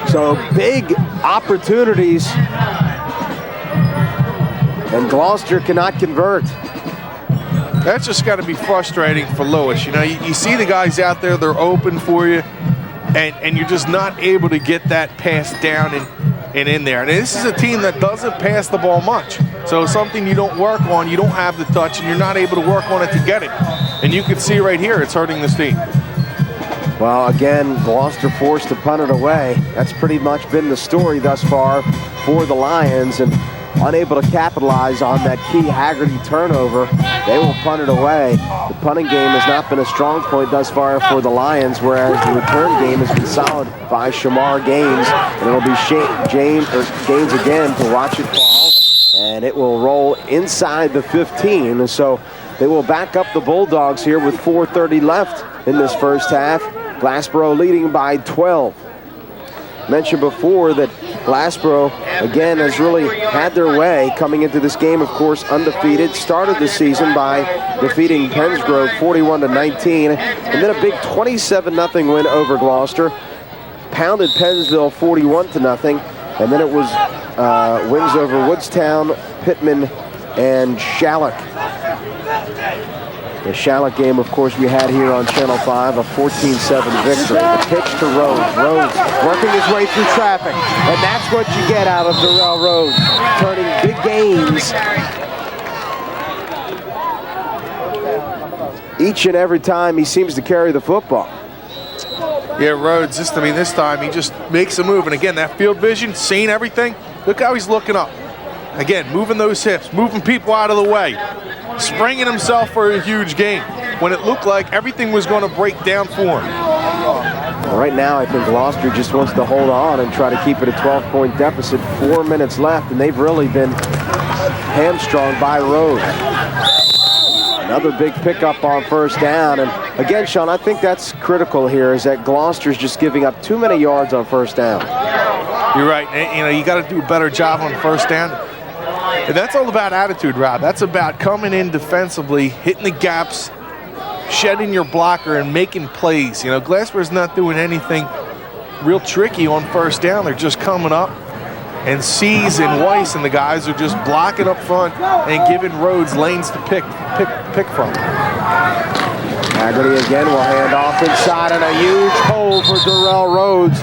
So big opportunities, and Gloucester cannot convert. That's just got to be frustrating for Lewis. You know, you see the guys out there, they're open for you, and you're just not able to get that pass down and in there. And this is a team that doesn't pass the ball much. So something you don't work on, you don't have the touch, and you're not able to work on it to get it. And you can see right here, it's hurting this team. Well, again, Gloucester forced to punt it away. That's pretty much been the story thus far for the Lions, and unable to capitalize on that key Haggerty turnover, they will punt it away. The punting game has not been a strong point thus far for the Lions, whereas the return game has been solid by Shamar Gaines, and it'll be Gaines again to watch it fall, and it will roll inside the 15. So they will back up the Bulldogs here with 4:30 left in this first half. Glassboro leading by 12. Mentioned before that Glassboro, again, has really had their way coming into this game, of course, undefeated. Started the season by defeating Pensgrove 41-19, and then a big 27-0 win over Gloucester. Pounded Pennsville 41-0, and then it was wins over Woodstown, Pittman, and Shallock. The Shallock game, of course, we had here on Channel 5, a 14-7 victory. The pitch to Rhodes. Rhodes working his way through traffic. And that's what you get out of Darrell Rhodes, turning big gains each and every time he seems to carry the football. Yeah, Rhodes, this time he just makes a move. And again, that field vision, seeing everything, look how he's looking up. Again, moving those hips, moving people out of the way, springing himself for a huge gain when it looked like everything was going to break down for him. Right now, I think Gloucester just wants to hold on and try to keep it a 12-point deficit. 4 minutes left, and they've really been hamstrung by Rhodes. Another big pickup on first down. And again, Sean, I think that's critical here, is that Gloucester's just giving up too many yards on first down. You're right. You know, you got to do a better job on first down. And that's all about attitude, Rob. That's about coming in defensively, hitting the gaps, shedding your blocker, and making plays. You know, Glassboro's not doing anything real tricky on first down. They're just coming up, and Seas and Weiss and the guys are just blocking up front and giving Rhodes lanes to pick from. Haggerty again will hand off inside, and a huge hole for Darrell Rhodes.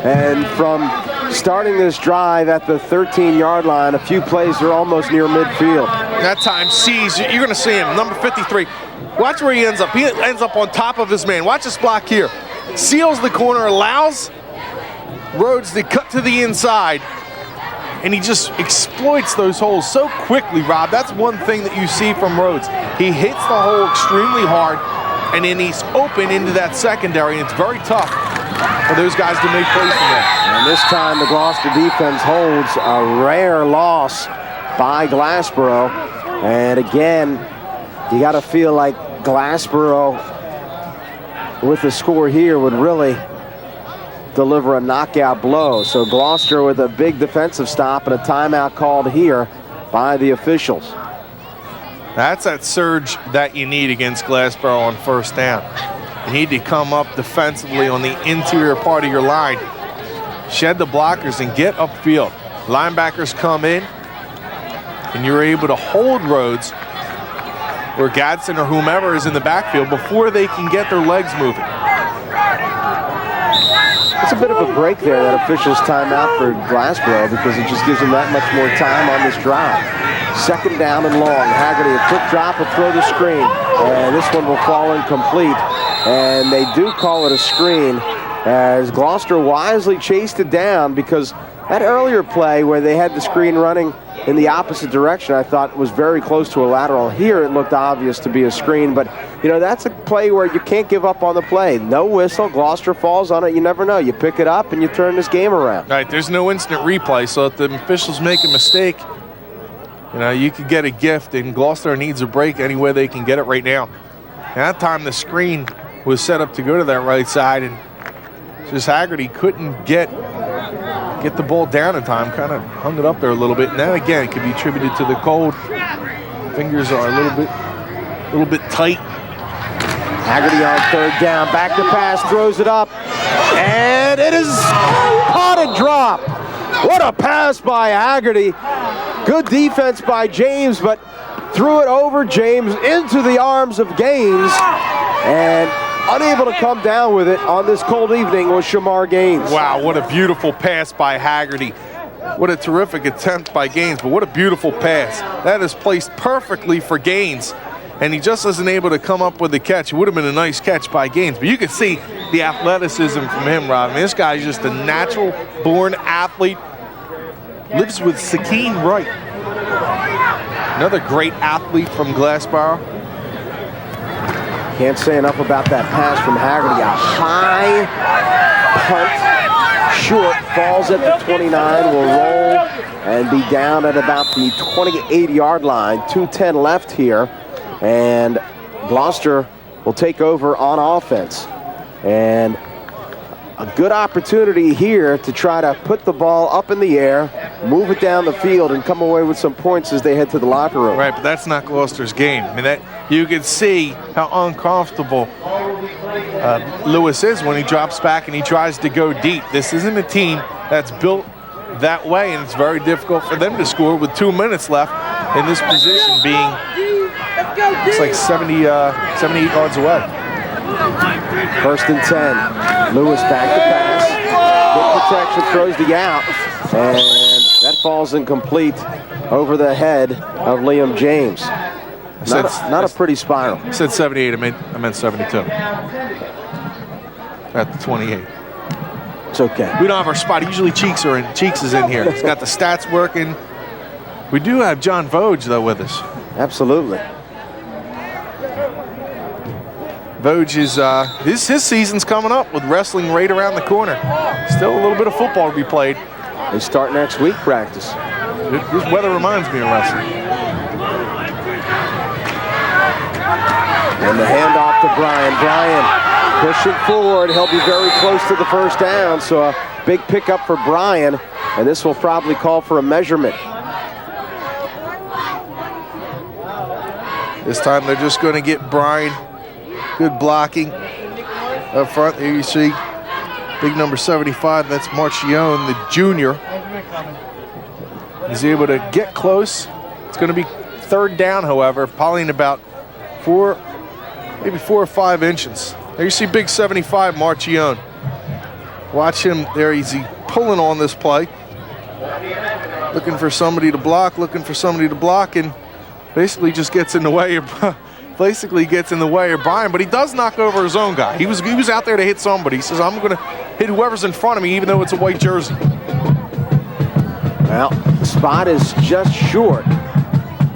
And from starting this drive at the 13-yard line, a few plays are almost near midfield. That time, Seas, you're going to see him, number 53. Watch where he ends up. He ends up on top of his man. Watch this block here. Seals the corner, allows Rhodes to cut to the inside, and he just exploits those holes so quickly, Rob. That's one thing that you see from Rhodes. He hits the hole extremely hard, and then he's open into that secondary, and it's very tough for those guys to make plays from there. And this time the Gloucester defense holds a rare loss by Glassboro. And again, you got to feel like Glassboro with the score here would really deliver a knockout blow. So Gloucester with a big defensive stop and a timeout called here by the officials. That's that surge that you need against Glassboro on first down. You need to come up defensively on the interior part of your line, shed the blockers and get upfield. Linebackers come in and you're able to hold Rhodes or Gadsden or whomever is in the backfield before they can get their legs moving. It's a bit of a break there, that official's timeout for Glassboro, because it just gives them that much more time on this drive. Second down and long. Haggerty, a quick drop will throw the screen. And this one will fall incomplete. And they do call it a screen as Gloucester wisely chased it down, because that earlier play where they had the screen running in the opposite direction, I thought was very close to a lateral. Here it looked obvious to be a screen, but you know, that's a play where you can't give up on the play. No whistle, Gloucester falls on it, you never know. You pick it up and you turn this game around. Right, there's no instant replay, so if the officials make a mistake, you know, you could get a gift, and Gloucester needs a break any way they can get it right now. And that time the screen was set up to go to that right side, and just Haggerty couldn't get the ball down in time, kind of hung it up there a little bit. And that again could be attributed to the cold. Fingers are a little bit tight. Haggerty on third down, back to pass, throws it up, and it is caught and dropped. What a pass by Haggerty. Good defense by James, but threw it over James into the arms of Gaines, and unable to come down with it on this cold evening was Shamar Gaines. Wow, what a beautiful pass by Haggerty. What a terrific attempt by Gaines, but what a beautiful pass. That is placed perfectly for Gaines, and he just isn't able to come up with the catch. It would have been a nice catch by Gaines, but you can see the athleticism from him, Rob. I mean, this guy's just a natural-born athlete. Lives with Sakeen Wright. Another great athlete from Glassboro. Can't say enough about that pass from Haggerty. A high punt, short, falls at the 29, will roll and be down at about the 28-yard line. 2:10 left here, and Gloucester will take over on offense. And a good opportunity here to try to put the ball up in the air, move it down the field, and come away with some points as they head to the locker room. Right, but that's not Gloucester's game. I mean, that you can see how uncomfortable Lewis is when he drops back and he tries to go deep. This isn't a team that's built that way, and it's very difficult for them to score with 2 minutes left in this position, being it's like 78 yards away. First and 10. Lewis back to pass. Good protection, throws the out, and that falls incomplete over the head of Liam James. Not a pretty spiral. I said 78, I meant 72. At the 28. It's okay. We don't have our spot. Usually Cheeks is in here. He's got the stats working. We do have John Voge, though, with us. Absolutely. Voge is his season's coming up with wrestling right around the corner. Still a little bit of football to be played. They start next week practice. This weather reminds me of wrestling. And the handoff to Brian. Brian pushing forward. He'll be very close to the first down, so a big pickup for Brian, and this will probably call for a measurement. This time they're just going to get Brian. Good blocking up front. There you see big number 75. That's Marchione, the junior. He's able to get close. It's going to be third down, however, probably in about maybe 4 or 5 inches. There you see big 75, Marchione. Watch him there. He's pulling on this play. Looking for somebody to block, and basically just gets in the way of Brian, but he does knock over his own guy. He was out there to hit somebody. He says, I'm going to hit whoever's in front of me, even though it's a white jersey. Well, the spot is just short.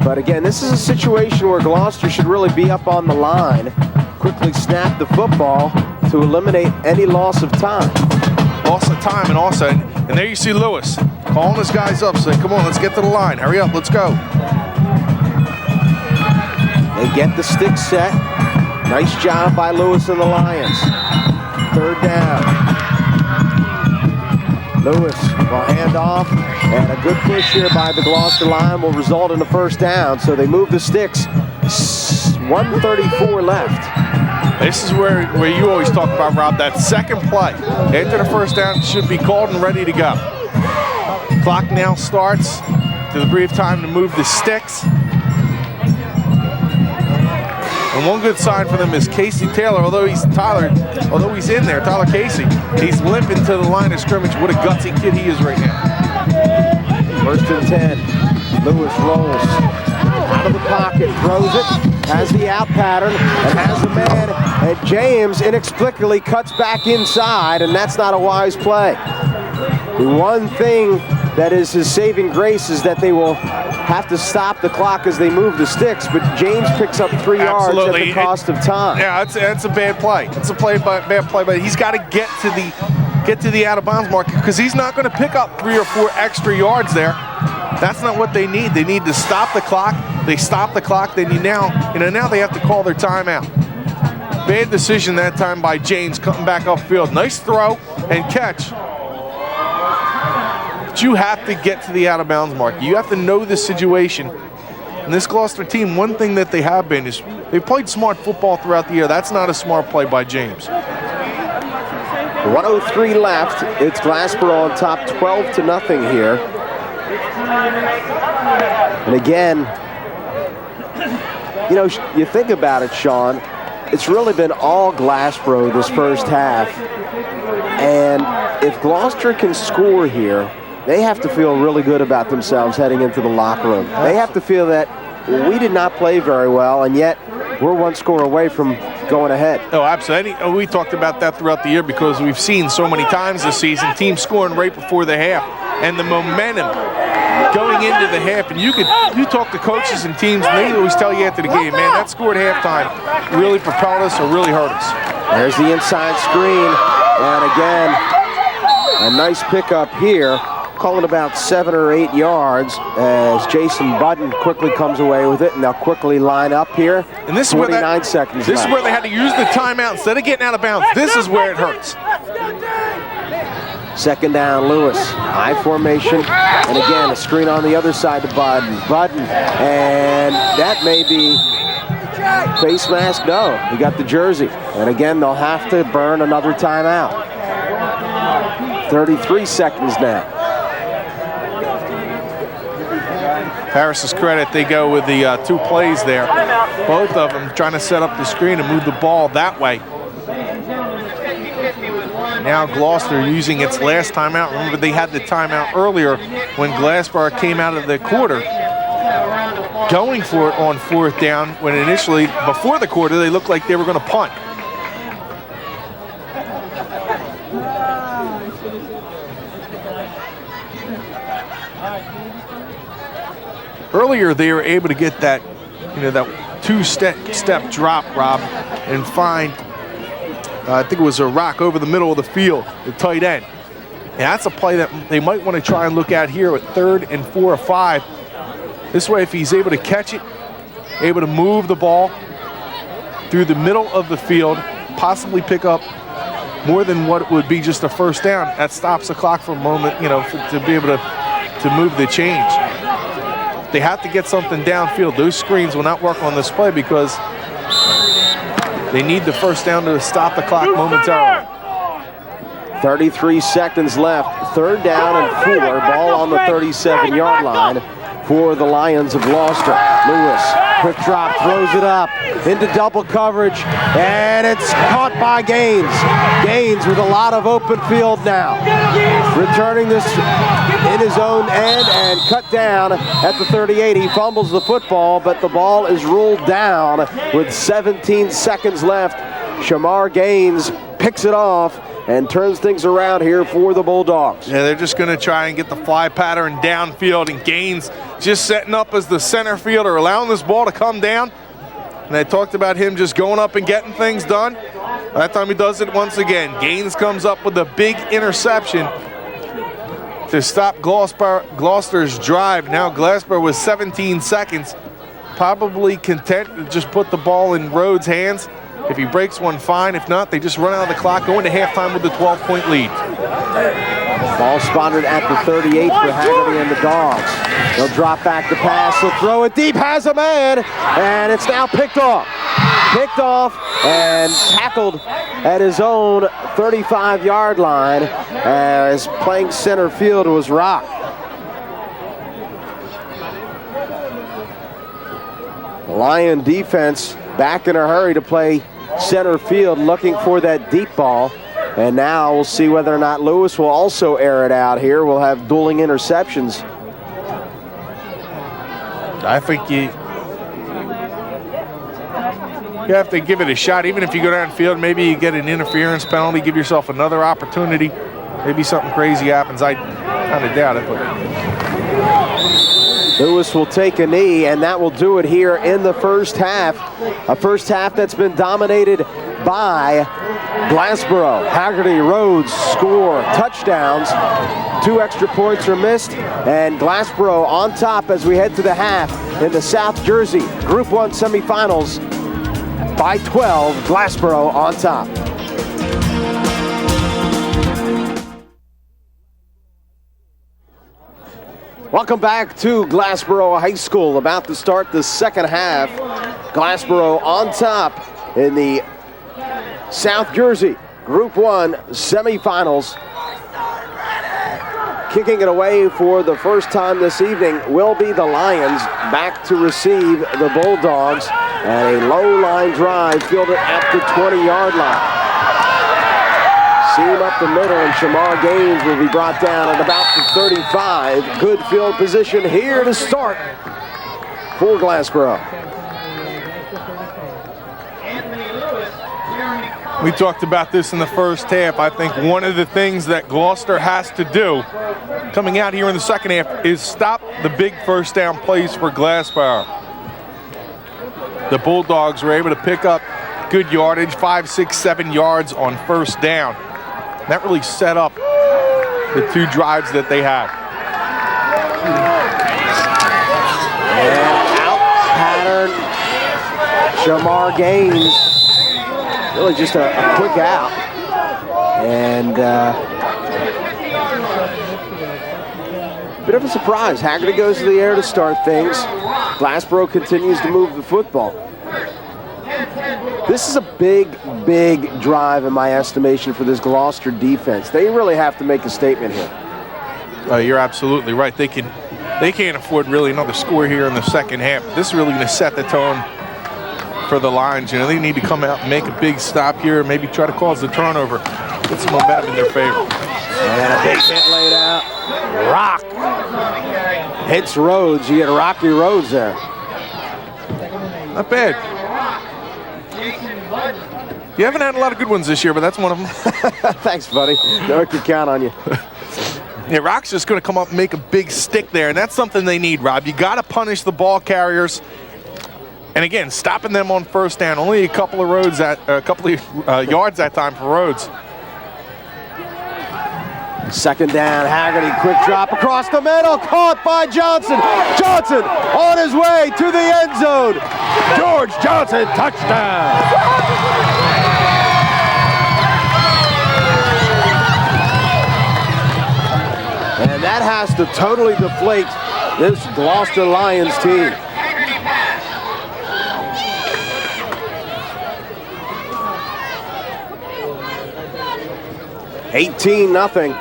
But again, this is a situation where Gloucester should really be up on the line, quickly snap the football, to eliminate any loss of time. Loss of time, and also, and there you see Lewis calling his guys up, saying, come on, let's get to the line. Hurry up, let's go. They get the stick set. Nice job by Lewis and the Lions. Third down. Lewis will hand off, and a good push here by the Gloucester line will result in a first down. So they move the sticks. 1:34 left. This is where you always talk about, Rob, that second play after the first down should be called and ready to go. Clock now starts to the brief time to move the sticks. And one good sign for them is Casey Taylor, although he's in there, Tyler Casey, he's limping to the line of scrimmage. What a gutsy kid he is right now. First and 10. Lewis rolls out of the pocket, throws it, has the out pattern, and has the man. And James inexplicably cuts back inside, and that's not a wise play. The one thing that is his saving grace is that they will have to stop the clock as they move the sticks, but James picks up 3 yards at the cost of time. Yeah, it's a bad play. It's a bad play, but he's got to get to the out of bounds mark, because he's not going to pick up 3 or 4 extra yards there. That's not what they need. They need to stop the clock. They stop the clock. They need now they have to call their timeout. Bad decision that time by James, cutting back upfield. Nice throw and catch. But you have to get to the out of bounds mark. You have to know the situation. And this Gloucester team, one thing that they have been is they've played smart football throughout the year. That's not a smart play by James. 1:03 left. It's Glassboro on top 12-0 here. And again, you think about it, Sean, it's really been all Glassboro this first half. And if Gloucester can score here, they have to feel really good about themselves heading into the locker room. They have to feel that we did not play very well, and yet we're 1 score away from going ahead. Oh, absolutely. We talked about that throughout the year because we've seen so many times this season teams scoring right before the half, and the momentum going into the half. And you talk to coaches and teams, and they always tell you after the game, man, that score at halftime really propelled us or really hurt us. There's the inside screen, and again, a nice pickup here. Calling about 7 or 8 yards as Jason Budden quickly comes away with it, and they'll quickly line up here. And this is 49 seconds This left. is where they had to use the timeout instead of getting out of bounds. This is where it hurts. Second down, Lewis. High formation, and again, a screen on the other side to Budden. And that may be face mask. No, he got the jersey. And again, they'll have to burn another timeout. 33 seconds now. Harris's credit, they go with the 2 plays there. Both of them trying to set up the screen and move the ball that way. Now Gloucester using its last timeout. Remember, they had the timeout earlier when Glassboro came out of the quarter, going for it on 4th down, when initially, before the quarter, they looked like they were going to punt. Earlier, they were able to get that, that 2-step drop, Rob, and find, I think it was a rock over the middle of the field, the tight end. And that's a play that they might want to try and look at here at 3rd and 4 or 5. This way, if he's able to catch it, able to move the ball through the middle of the field, possibly pick up more than what would be just a first down, that stops the clock for a moment, to be able to move the change. They have to get something downfield. Those screens will not work on this play because they need the first down to stop the clock momentarily. 33 seconds left. 3rd down and 4. Ball on the 37-yard line for the Lions of Gloucester. Lewis, quick drop, throws it up into double coverage, and it's caught by Gaines. Gaines with a lot of open field now. Returning this in his own end and cut down at the 38. He fumbles the football, but the ball is ruled down with 17 seconds left. Shamar Gaines picks it off and turns things around here for the Bulldogs. Yeah, they're just going to try and get the fly pattern downfield, and Gaines just setting up as the center fielder, allowing this ball to come down. And they talked about him just going up and getting things done. That time he does it once again. Gaines comes up with a big interception to stop Gloucester's drive. Now Glassboro with 17 seconds. Probably content to just put the ball in Rhodes' hands. If he breaks one, fine. If not, they just run out of the clock, go into halftime with a 12-point lead. Ball spotted at the 38 for Haggerty and the Dogs. They'll drop back the pass, they'll throw it deep, has a man, and it's now picked off. Picked off and tackled at his own 35-yard line as playing center field was Rock. The Lion defense back in a hurry to play center field, looking for that deep ball. And now we'll see whether or not Lewis will also air it out here. We'll have dueling interceptions. I think you have to give it a shot. Even if you go downfield, maybe you get an interference penalty, give yourself another opportunity. Maybe something crazy happens. I kind of doubt it, but Lewis will take a knee, and that will do it here in the first half. A first half that's been dominated by Glassboro. Haggerty, Rhodes score touchdowns. 2 extra points are missed, and Glassboro on top as we head to the half in the South Jersey Group 1 semifinals by 12. Glassboro on top. Welcome back to Glassboro High School. About to start the second half. Glassboro on top in the South Jersey Group 1 semifinals. Kicking it away for the first time this evening will be the Lions, back to receive the Bulldogs, and a low line drive fielded at the 20-yard line. Seam up the middle, and Shamar Gaines will be brought down at about the 35. Good field position here to start for Glassboro. we talked about this in the first half. I think one of the things that Gloucester has to do coming out here in the second half is stop the big first down plays for Glassboro. The Bulldogs were able to pick up good yardage, 5, 6, 7 yards on first down. That really set up the 2 drives that they had. And out pattern, Shamar Gaines. Really just a quick out. And bit of a surprise. Haggerty goes to the air to start things. Glassboro continues to move the football. This is a big, big drive in my estimation for this Gloucester defense. They really have to make a statement here. You're absolutely right. They can't afford really another score here in the second half. This is really going to set the tone for the Lions. You know, they need to come out and make a big stop here, maybe try to cause the turnover, get some momentum in their favor. And a big hit laid out. Rock hits Rhodes. You get Rocky Rhodes there. Not bad. You haven't had a lot of good ones this year, but that's one of them. Thanks, buddy. No one can count on you. Yeah, Rock's just going to come up and make a big stick there, and that's something they need, Rob. You got to punish the ball carriers. And again, stopping them on first down. Only a couple of yards that time for Rhodes. Second down, Haggerty, quick drop across the middle, caught by Johnson. Johnson on his way to the end zone. George Johnson, touchdown. And that has to totally deflate this Gloucester Lions team. $18-0.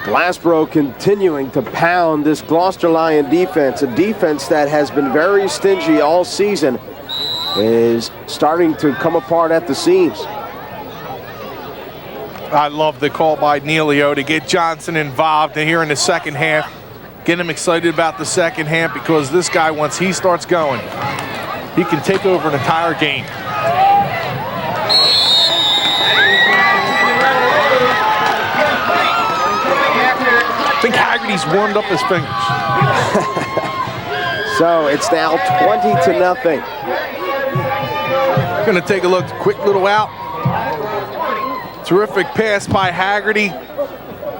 Glassboro continuing to pound this Gloucester Lion defense, a defense that has been very stingy all season, is starting to come apart at the seams. I love the call by Neilio to get Johnson involved here in the second half. Get him excited about the second half, because this guy, once he starts going, he can take over an entire game. I think Haggerty's warmed up his fingers. So it's now 20-0. Gonna take a look, quick little out. Terrific pass by Haggerty.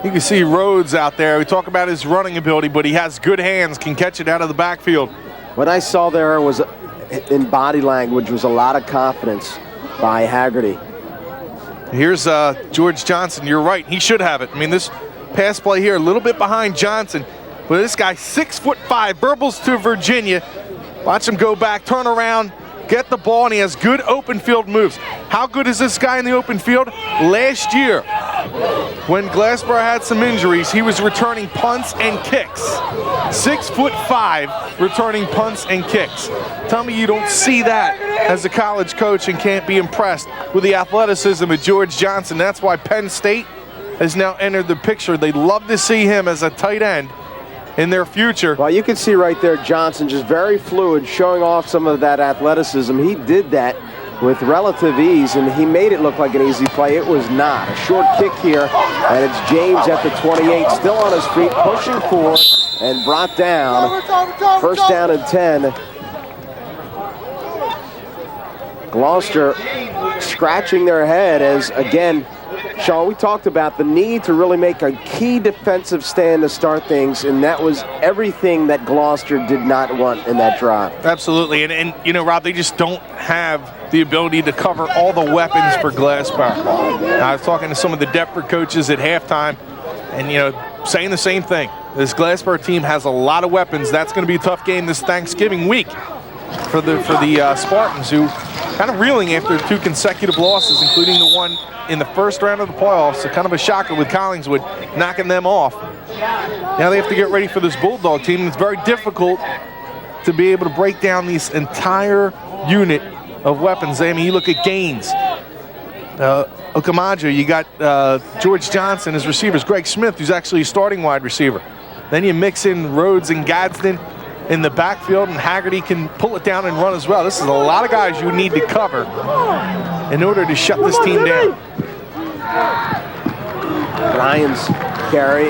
You can see Rhodes out there. We talk about his running ability, but he has good hands, can catch it out of the backfield. What I saw there was, in body language, was a lot of confidence by Haggerty. Here's George Johnson. You're right. He should have it. I mean, this pass play here, a little bit behind Johnson, but this guy, 6'5", burbles to Virginia. Watch him go back, turn around, get the ball, and he has good open field moves. How good is this guy in the open field? Last year, when Glassboro had some injuries, he was returning punts and kicks. 6'5", returning punts and kicks. Tell me you don't see that as a college coach and can't be impressed with the athleticism of George Johnson. That's why Penn State has now entered the picture. They'd love to see him as a tight end in their future. Well, you can see right there Johnson just very fluid, showing off some of that athleticism. He did that with relative ease, and he made it look like an easy play. It was not. A short kick here, and it's James at the 28, still on his feet, pushing forward, and brought down. First down and 10. Gloucester scratching their head as, again, Sean, we talked about the need to really make a key defensive stand to start things, and that was everything that Gloucester did not want in that drive. Absolutely, and you know, Rob, they just don't have the ability to cover all the weapons for Glassboro. I was talking to some of the Deptford coaches at halftime, and you know, saying the same thing. This Glassboro team has a lot of weapons. That's going to be a tough game this Thanksgiving week for the Spartans, who kind of reeling after 2 consecutive losses, including the one in the first round of the playoffs. So kind of a shocker with Collingswood knocking them off. Now they have to get ready for this Bulldog team. It's very difficult to be able to break down this entire unit of weapons. I mean, you look at Gaines, Okamaja, you got George Johnson as receivers, Greg Smith, who's actually a starting wide receiver. Then you mix in Rhodes and Gadsden in the backfield, and Haggerty can pull it down and run as well. This is a lot of guys you need to cover in order to shut this team down. Ryan's carry,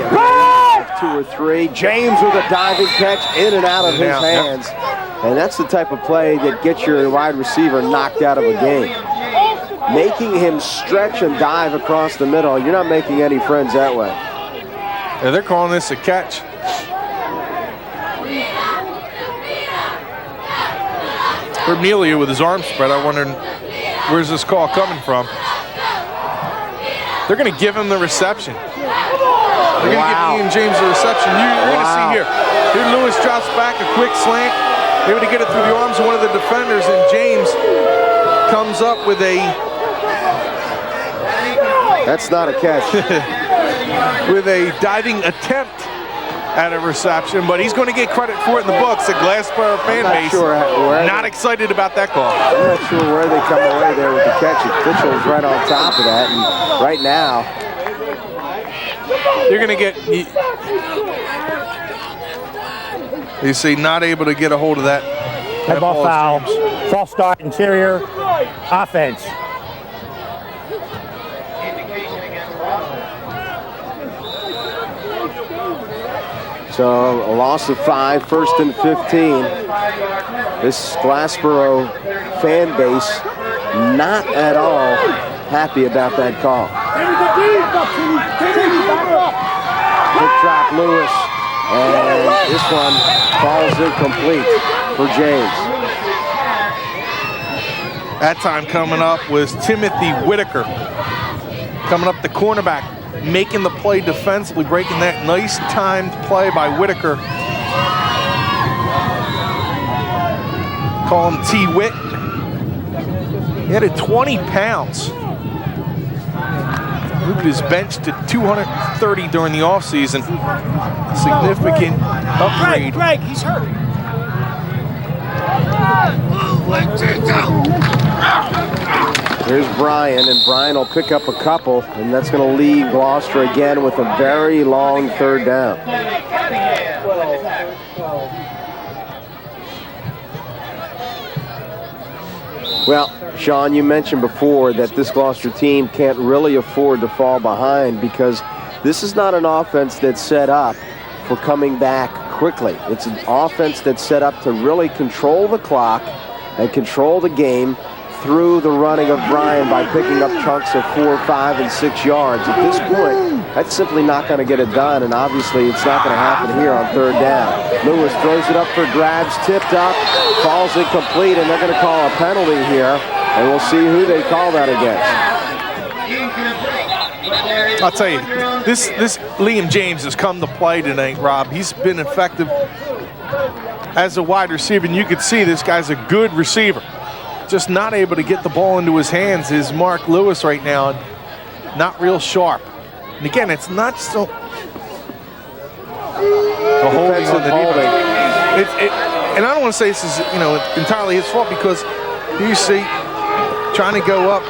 2 or 3. James with a diving catch in and out of his hands. And that's the type of play that gets your wide receiver knocked out of a game. Making him stretch and dive across the middle, you're not making any friends that way. Yeah, they're calling this a catch. Cornelia with his arms spread. I wondered, where's this call coming from? They're going to give him the reception. They're going to give Ian James the reception. You're going to see here. Here Lewis drops back, a quick slant. Able to get it through the arms of one of the defenders, and James comes up with a... That's not a catch. with a diving attempt at a reception, but he's going to get credit for it in the books. The Glassboro fan base not excited about that call. I'm not sure where they come away there with the catch. Officials right on top of that, and right now you're going to get, you see, not able to get a hold of that. Head ball foul, false start, interior, offense. So a loss of 5, 1st and 15. This Glassboro fan base not at all happy about that call. Quick drop Lewis, and this one falls incomplete for James. That time coming up was Timothy Whitaker. Coming up the cornerback, making the play defensively, breaking that nice timed play by Whitaker. Call him T-Whit. He added 20 pounds. Moved his bench to 230 during the offseason. Significant upgrade. Greg, he's hurt. Here's Brian, and Brian will pick up a couple, and that's going to leave Gloucester again with a very long 3rd down. Well, Sean, you mentioned before that this Gloucester team can't really afford to fall behind because this is not an offense that's set up for coming back quickly. It's an offense that's set up to really control the clock and control the game, through the running of Bryan by picking up chunks of 4, 5, and 6 yards. At this point, that's simply not going to get it done, and obviously it's not going to happen here on 3rd down. Lewis throws it up for grabs, tipped up, falls incomplete, and they're going to call a penalty here, and we'll see who they call that against. I'll tell you, this Liam James has come to play tonight, Rob. He's been effective as a wide receiver, and you can see this guy's a good receiver. Just not able to get the ball into his hands is Mark Lewis right now. Not real sharp. And again, it's not so... The holding on the defense. And I don't want to say this is, entirely his fault, because you see, trying to go up.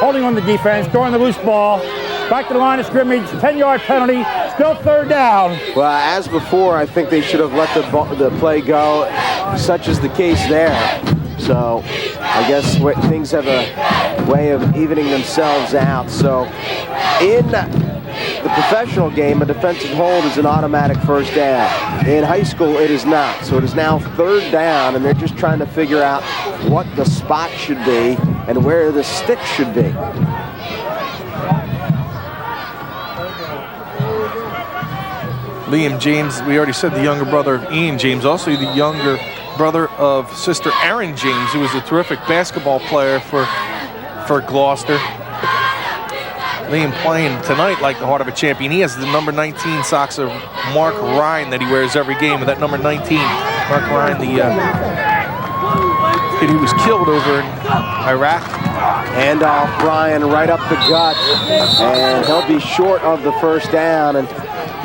Holding on the defense, throwing the loose ball. Back to the line of scrimmage, 10-yard penalty, still 3rd down. Well, as before, I think they should have let the play go. Such is the case there. So I guess things have a way of evening themselves out. So in the professional game, a defensive hold is an automatic 1st down. In high school, it is not. So it is now 3rd down, and they're just trying to figure out what the spot should be and where the stick should be. Liam James, we already said the younger brother of Ian James, also the younger brother of sister Erin James, who was a terrific basketball player for Gloucester. Liam playing tonight like the heart of a champion. He has the number 19 socks of Mark Ryan that he wears every game with that number 19. Mark Ryan, the kid who was killed over in Iraq. Handoff, Bryan right up the gut, and he'll be short of the 1st down. And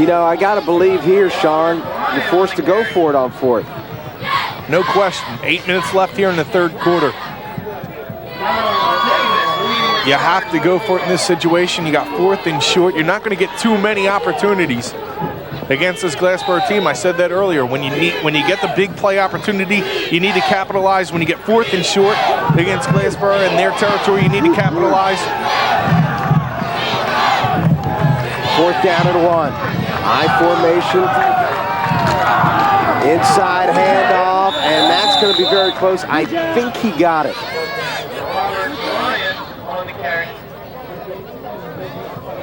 I got to believe here, Sean, you're forced to go for it on 4th. No question. 8 minutes left here in the 3rd quarter. You have to go for it in this situation. You got 4th and short. You're not going to get too many opportunities against this Glassboro team. I said that earlier. When you get the big play opportunity, you need to capitalize. When you get 4th and short against Glassboro in their territory, you need to capitalize. 4th down and 1. High formation. Inside handoff, and that's going to be very close. I think he got it.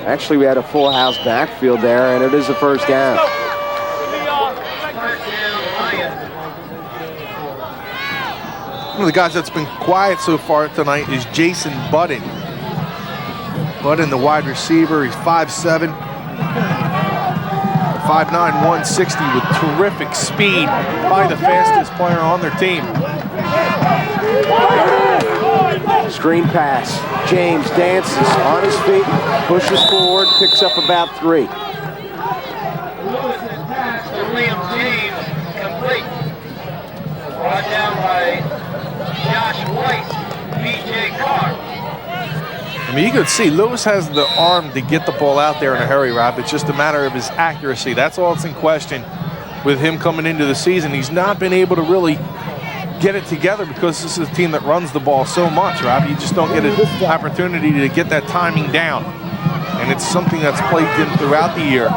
Actually, we had a full house backfield there, and it is a 1st down. One of the guys that's been quiet so far tonight is Jason Budden. Budden, the wide receiver, he's 5'7", 5'9", 160 with terrific speed. Probably the fastest player on their team. Screen pass. James dances on his feet, pushes forward, picks up about 3. Liam James, complete. Brought down by Josh White, B.J. Carr. I mean, you could see Lewis has the arm to get the ball out there in a hurry, Rob. It's just a matter of his accuracy. That's all that's in question with him coming into the season. He's not been able to really get it together because this is a team that runs the ball so much, Rob. You just don't get an opportunity to get that timing down. And it's something that's plagued him throughout the year.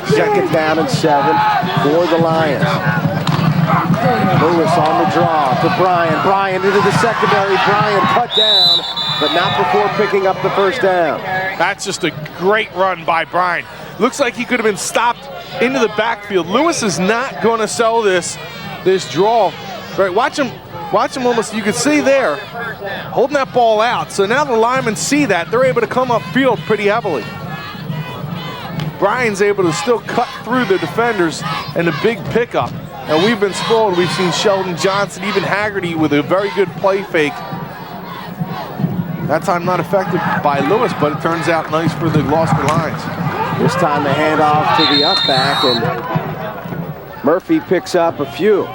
2nd down and 7 for the Lions. Lewis on the draw to Bryan. Bryan into the secondary. Bryan cut down, but not before picking up the 1st down. That's just a great run by Bryan. Looks like he could have been stopped into the backfield. Lewis is not going to sell this draw. Right, watch him almost, you can see there, holding that ball out. So now the linemen see that. They're able to come upfield pretty heavily. Bryan's able to still cut through the defenders and a big pickup. And we've been spoiled. We've seen Sheldon Johnson, even Haggerty with a very good play fake. That time not affected by Lewis, but it turns out nice for the Gloucester Lions. This time the handoff to the up back, and Murphy picks up a few.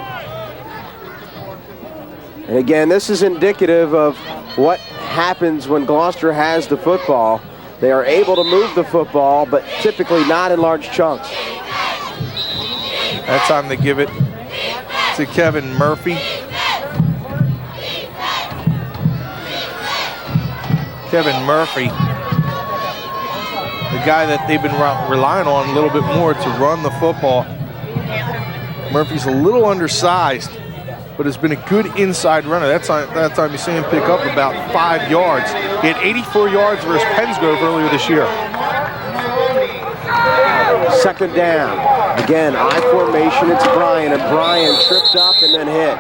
And again, this is indicative of what happens when Gloucester has the football. They are able to move the football, but typically not in large chunks. That time they give it to Kevin Murphy. Kevin Murphy, the guy that they've been relying on a little bit more to run the football. Murphy's a little undersized, but has been a good inside runner. That time you see him pick up about 5 yards. He had 84 yards versus Pensgrove earlier this year. Second down. Again, I formation, it's Bryan, and Bryan tripped up and then hit.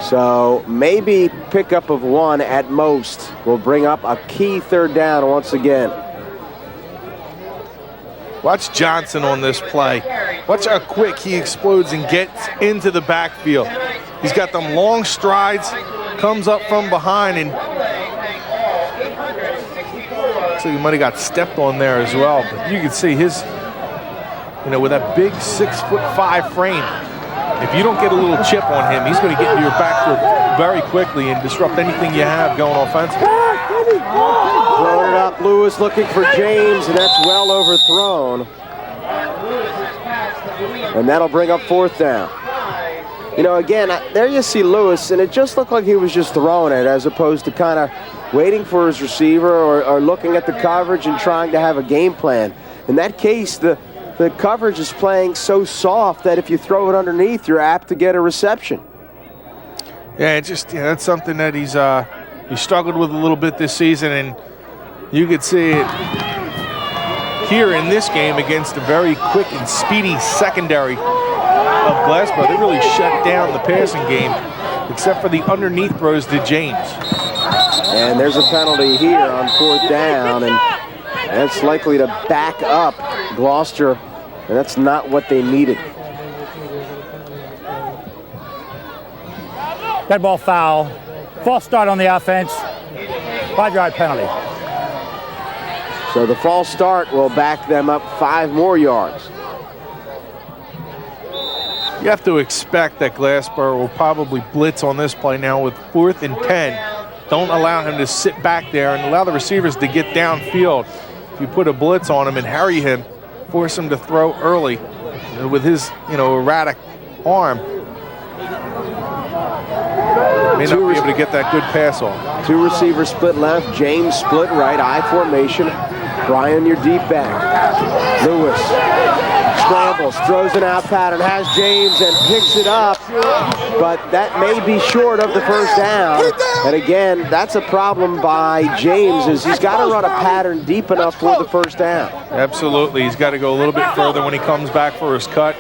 So maybe pickup of 1 at most will bring up a key third down once again. Watch Johnson on this play. Watch how quick he explodes and gets into the backfield. He's got them long strides, comes up from behind, and so he might have got stepped on there as well. But you can see his, with that big 6'5" frame, if you don't get a little chip on him, he's going to get into your backfield very quickly and disrupt anything you have going offensively. Throwing it up, Lewis looking for James, and that's well overthrown. And that'll bring up fourth down. Again, there you see Lewis, and it just looked like he was just throwing it as opposed to kind of waiting for his receiver or looking at the coverage and trying to have a game plan. In that case, the coverage is playing so soft that if you throw it underneath, you're apt to get a reception. Yeah, that's something that he struggled with a little bit this season, and you could see it here in this game against a very quick and speedy secondary of Glassboro. They really shut down the passing game, except for the underneath throws to James. And there's a penalty here on fourth down, and that's likely to back up Gloucester, and that's not what they needed. Dead ball foul. False start on the offense. 5-yard penalty. So the false start will back them up 5 more yards. You have to expect that Glassboro will probably blitz on this play now with 4th and 10. Don't allow him to sit back there and allow the receivers to get downfield. If you put a blitz on him and harry him, force him to throw early with his, erratic arm, may not be able to get that good pass off. 2 receivers split left, James split right, I formation. Bryan, your deep back. Lewis scrambles, throws an out pattern, has James and picks it up, but that may be short of the first down. And again, that's a problem by James, is he's got to run a pattern deep enough for the first down. Absolutely, he's got to go a little bit further when he comes back for his cut.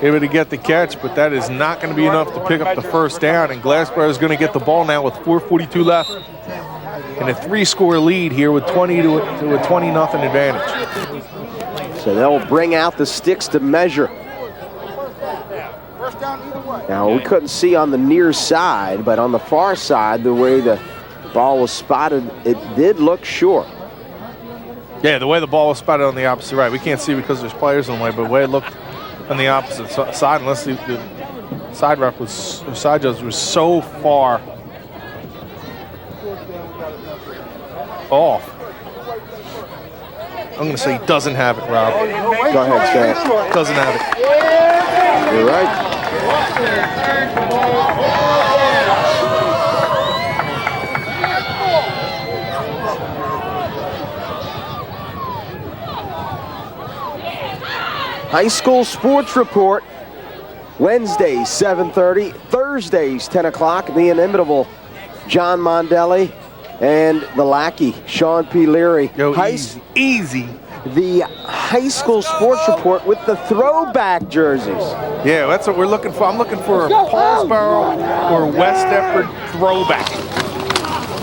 Able to get the catch, but that is not going to be enough to pick up the first down, and Glassboro is going to get the ball now with 4:42 left and a 3-score lead here with 20 to a 20-0 advantage. So they'll bring out the sticks to measure. Now, we couldn't see on the near side, but on the far side, the way the ball was spotted, it did look short. Yeah, the way the ball was spotted on the opposite right. We can't see because there's players in the way, but the way it looked on the opposite side, unless the side ref was, or side judge was so far off. I'm going to say he doesn't have it, Rob. Go ahead, Stan. Doesn't have it. You're right. High school sports report. Wednesdays, 7:30. Thursdays, 10 o'clock. The inimitable John Mondelli and the lackey, Sean P. Leary. Yo, easy. The high school sports report with the throwback jerseys. Yeah, that's what we're looking for. I'm looking for a Paulsboro or West Deptford throwback.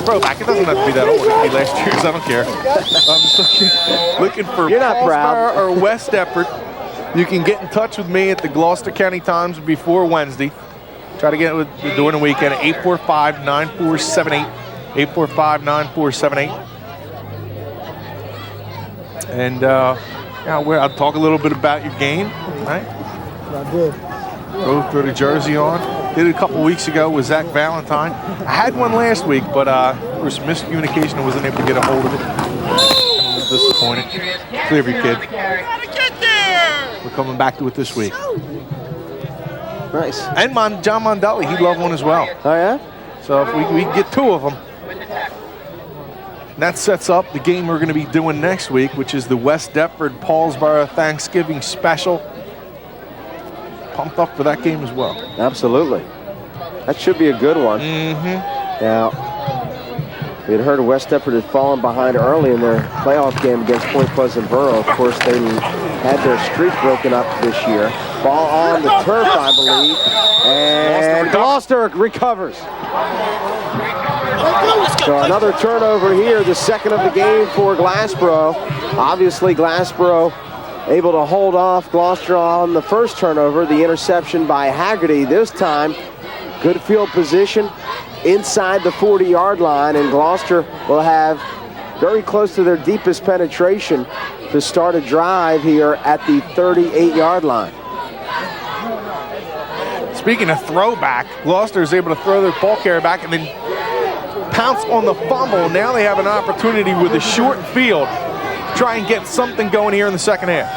Throwback. It doesn't have to be that old. It can be last year's. I don't care. I'm just looking for You're not proud. Paulsboro or West Deptford. You can get in touch with me at the Gloucester County Times before Wednesday. Try to get it during the weekend at 845-9478. 845-9478. And I'll talk a little bit about your game, right? I did. Go throw the jersey on. Did it a couple weeks ago with Zach Valentine. I had one last week, but there was some miscommunication. I wasn't able to get a hold of it. I'm a little disappointed. Clear your kid. We're coming back to it this week. Nice. And John Mondelli, he'd love one as well. Oh, yeah? So if we can get 2 of them. And that sets up the game we're going to be doing next week, which is the West Deptford Paulsboro Thanksgiving Special. pumped up for that game as well. Absolutely. That should be a good one. Now, we had heard West Deptford had fallen behind early in their playoff game against Point Pleasant Borough. Of course, they had their streak broken up this year. Ball on the turf, I believe. And Gloucester recovers. So another turnover here, the second of the game for Glassboro. Obviously, Glassboro able to hold off Gloucester on the first turnover. The interception by Haggerty this time. Good field position inside the 40-yard line, and Gloucester will have very close to their deepest penetration to start a drive here at the 38-yard line. Speaking of throwback, Gloucester is able to throw their ball carrier back and then pounce on the fumble. Now they have an opportunity with a short field to try and get something going here in the second half.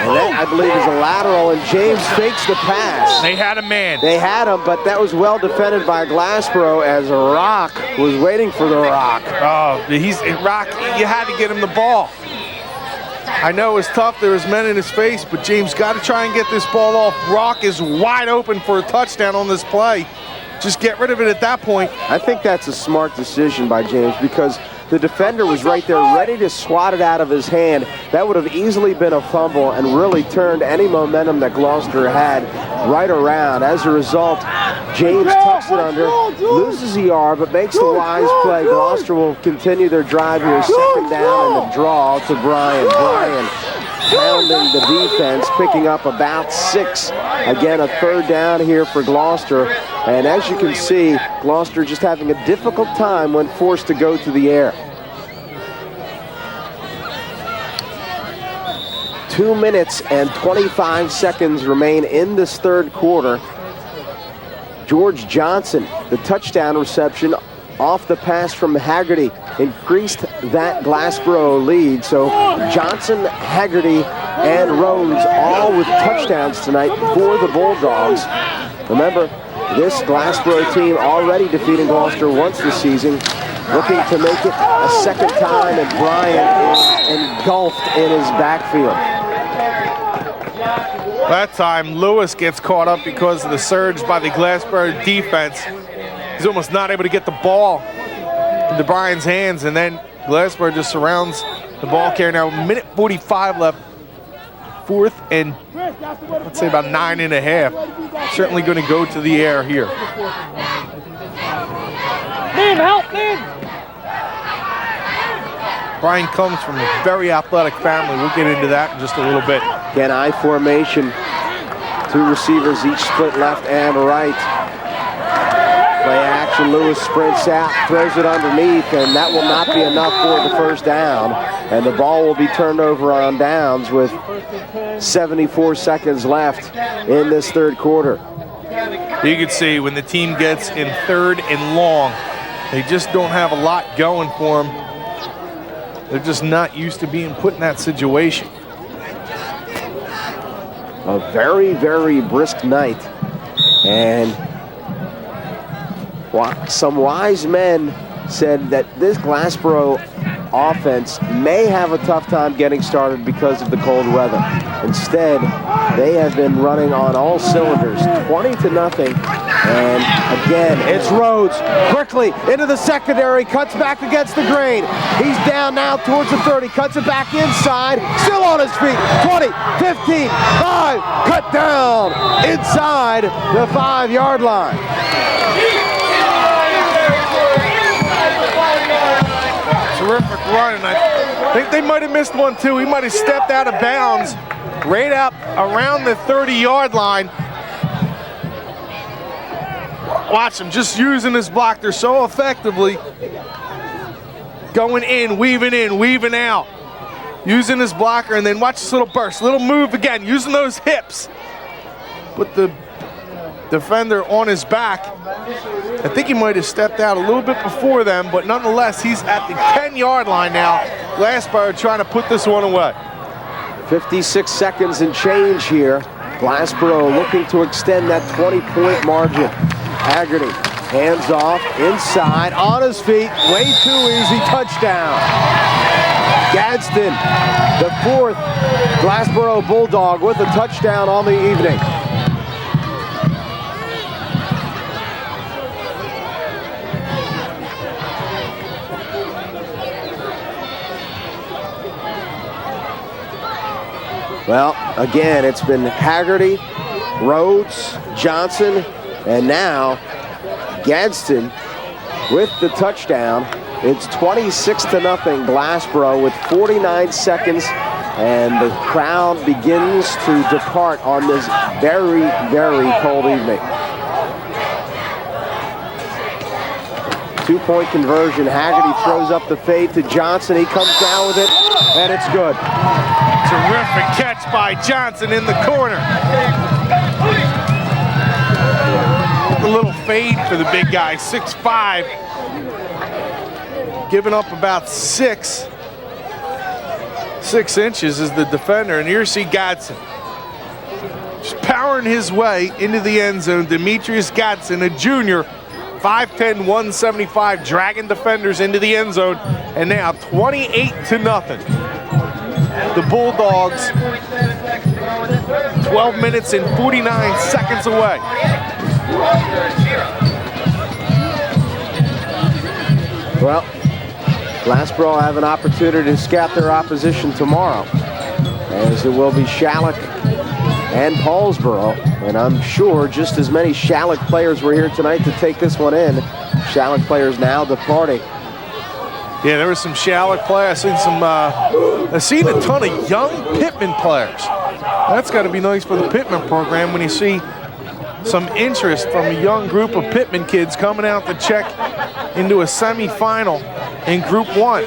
And that, I believe, is a lateral, and James fakes the pass. They had a man. They had him, but that was well defended by Glassboro as Rock was waiting for the rock. Oh, Rock, you had to get him the ball. I know it was tough. There was men in his face, but James got to try and get this ball off. Rock is wide open for a touchdown on this play. Just get rid of it at that point. I think that's a smart decision by James because the defender was right there ready to swat it out of his hand. That would have easily been a fumble and really turned any momentum that Gloucester had right around. As a result, James tucks it under, loses the yard, but makes the wise play. Gloucester will continue their drive here. Second down and a draw to Bryan. Bryan pounding the defense, picking up about 6. Again, a third down here for Gloucester. And as you can see, Gloucester just having a difficult time when forced to go to the air. 2 minutes and 25 seconds remain in this third quarter. George Johnson, the touchdown reception off the pass from Haggerty, increased that Glassboro lead. So Johnson, Haggerty, and Rhodes all with touchdowns tonight for the Bulldogs. Remember, this Glassboro team already defeating Gloucester once this season, looking to make it a second time, and Bryan is engulfed in his backfield. That time, Lewis gets caught up because of the surge by the Glassboro defense. He's almost not able to get the ball into Bryan's hands, and then Glassboro just surrounds the ball carrier. Now, minute 45 left. Fourth and, let's say, about 9.5. Certainly going to go to the air here. Man, help me! Bryan comes from a very athletic family. We'll get into that in just a little bit. Again, I formation. 2 receivers, each split left and right. Play action, Lewis sprints out, throws it underneath, and that will not be enough for the first down. And the ball will be turned over on downs with 74 seconds left in this third quarter. You can see when the team gets in third and long, they just don't have a lot going for them. They're just not used to being put in that situation. A very, very brisk night. And some wise men said that this Glassboro offense may have a tough time getting started because of the cold weather. Instead, they have been running on all cylinders, 20-0. And again, it's Rhodes quickly into the secondary, cuts back against the grain. He's down now towards the 30, cuts it back inside, still on his feet. 20, 15, 5, cut down inside the 5-yard line. Terrific run, and I think they might have missed one too. He might have stepped out of bounds right up around the 30-yard line. Watch him just using his blocker so effectively. Going in, weaving out. Using his blocker, and then watch this little burst, little move again, using those hips. Put the defender on his back. I think he might have stepped out a little bit before them, but nonetheless, he's at the 10-yard line now. Glassboro trying to put this one away. 56 seconds and change here. Glassboro looking to extend that 20-point margin. Haggerty, hands off, inside, on his feet, way too easy, touchdown. Gadsden, the 4th Glassboro Bulldog with a touchdown on the evening. Well, again, it's been Haggerty, Rhodes, Johnson, and now Gadsden with the touchdown. It's 26-0 Glassboro with 49 seconds, and the crowd begins to depart on this very, very cold evening. 2-point conversion. Haggerty throws up the fade to Johnson. He comes down with it, and it's good. Terrific catch by Johnson in the corner. A little fade for the big guy, 6'5", giving up about 6 inches as the defender, and here you see Godson just powering his way into the end zone. Demetrius Godson, a junior, 5'10", 175, dragging defenders into the end zone, and now 28-0. The Bulldogs 12 minutes and 49 seconds away. Well, Glassboro have an opportunity to scout their opposition tomorrow, as it will be Shallock and Paulsboro. And I'm sure just as many Shallock players were here tonight to take this one in. Shallock players now departing. Yeah, there was some Shallock players. I've seen a ton of young Pittman players. That's got to be nice for the Pittman program when you see some interest from a young group of Pittman kids coming out to check into a semifinal in Group 1.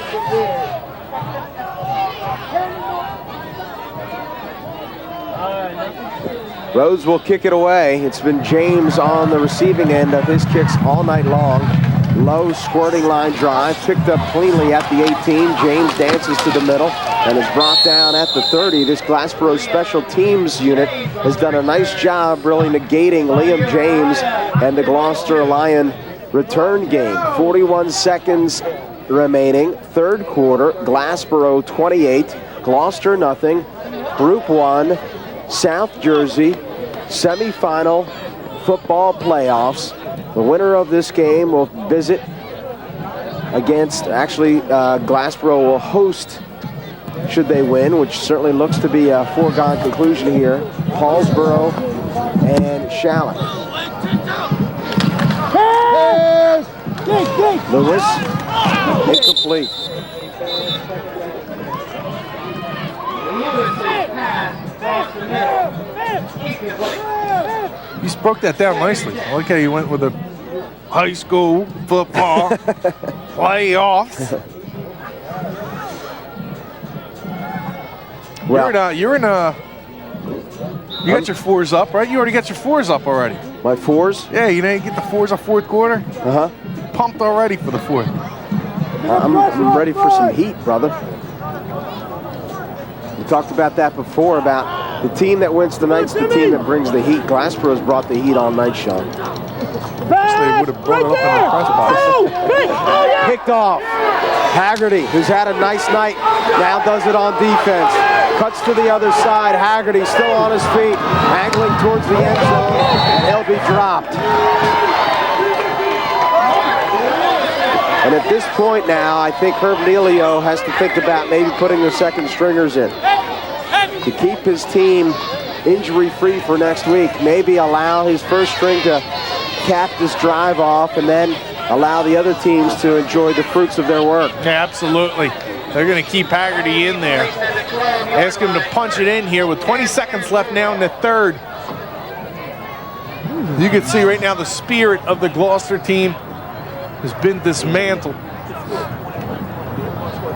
Rhodes will kick it away. It's been James on the receiving end of his kicks all night long. Low squirting line drive, picked up cleanly at the 18. James dances to the middle and is brought down at the 30. This Glassboro special teams unit has done a nice job really negating Liam James and the Gloucester Lion return game. 41 seconds remaining, third quarter. Glassboro 28, Gloucester nothing. Group 1, South Jersey, semifinal football playoffs. The winner of this game will visit against, Glassboro will host, should they win, which certainly looks to be a foregone conclusion here, Paulsboro and Shallock. Lewis, incomplete. You broke that down nicely. I like how you went with a high school football playoffs. Well, you got your 4s up, right? You already got your 4s up already. My 4s? Yeah, you didn't get the 4s up fourth quarter? Uh-huh. Pumped already for the 4th. I'm ready for some heat, brother. We talked about that before, about the team that wins tonight's the team that brings the heat. Glassboro's brought the heat all night, Sean. They would have brought it up in the press box. Picked off. Haggerty, who's had a nice night, now does it on defense. Cuts to the other side. Haggerty still on his feet, angling towards the end zone, and he'll be dropped. And at this point now, I think Herb Nealio has to think about maybe putting the second stringers in to keep his team injury-free for next week. Maybe allow his first string to cap this drive off and then allow the other teams to enjoy the fruits of their work. Yeah, absolutely. They're going to keep Haggerty in there. Ask him to punch it in here with 20 seconds left now in the third. You can see right now the spirit of the Gloucester team has been dismantled.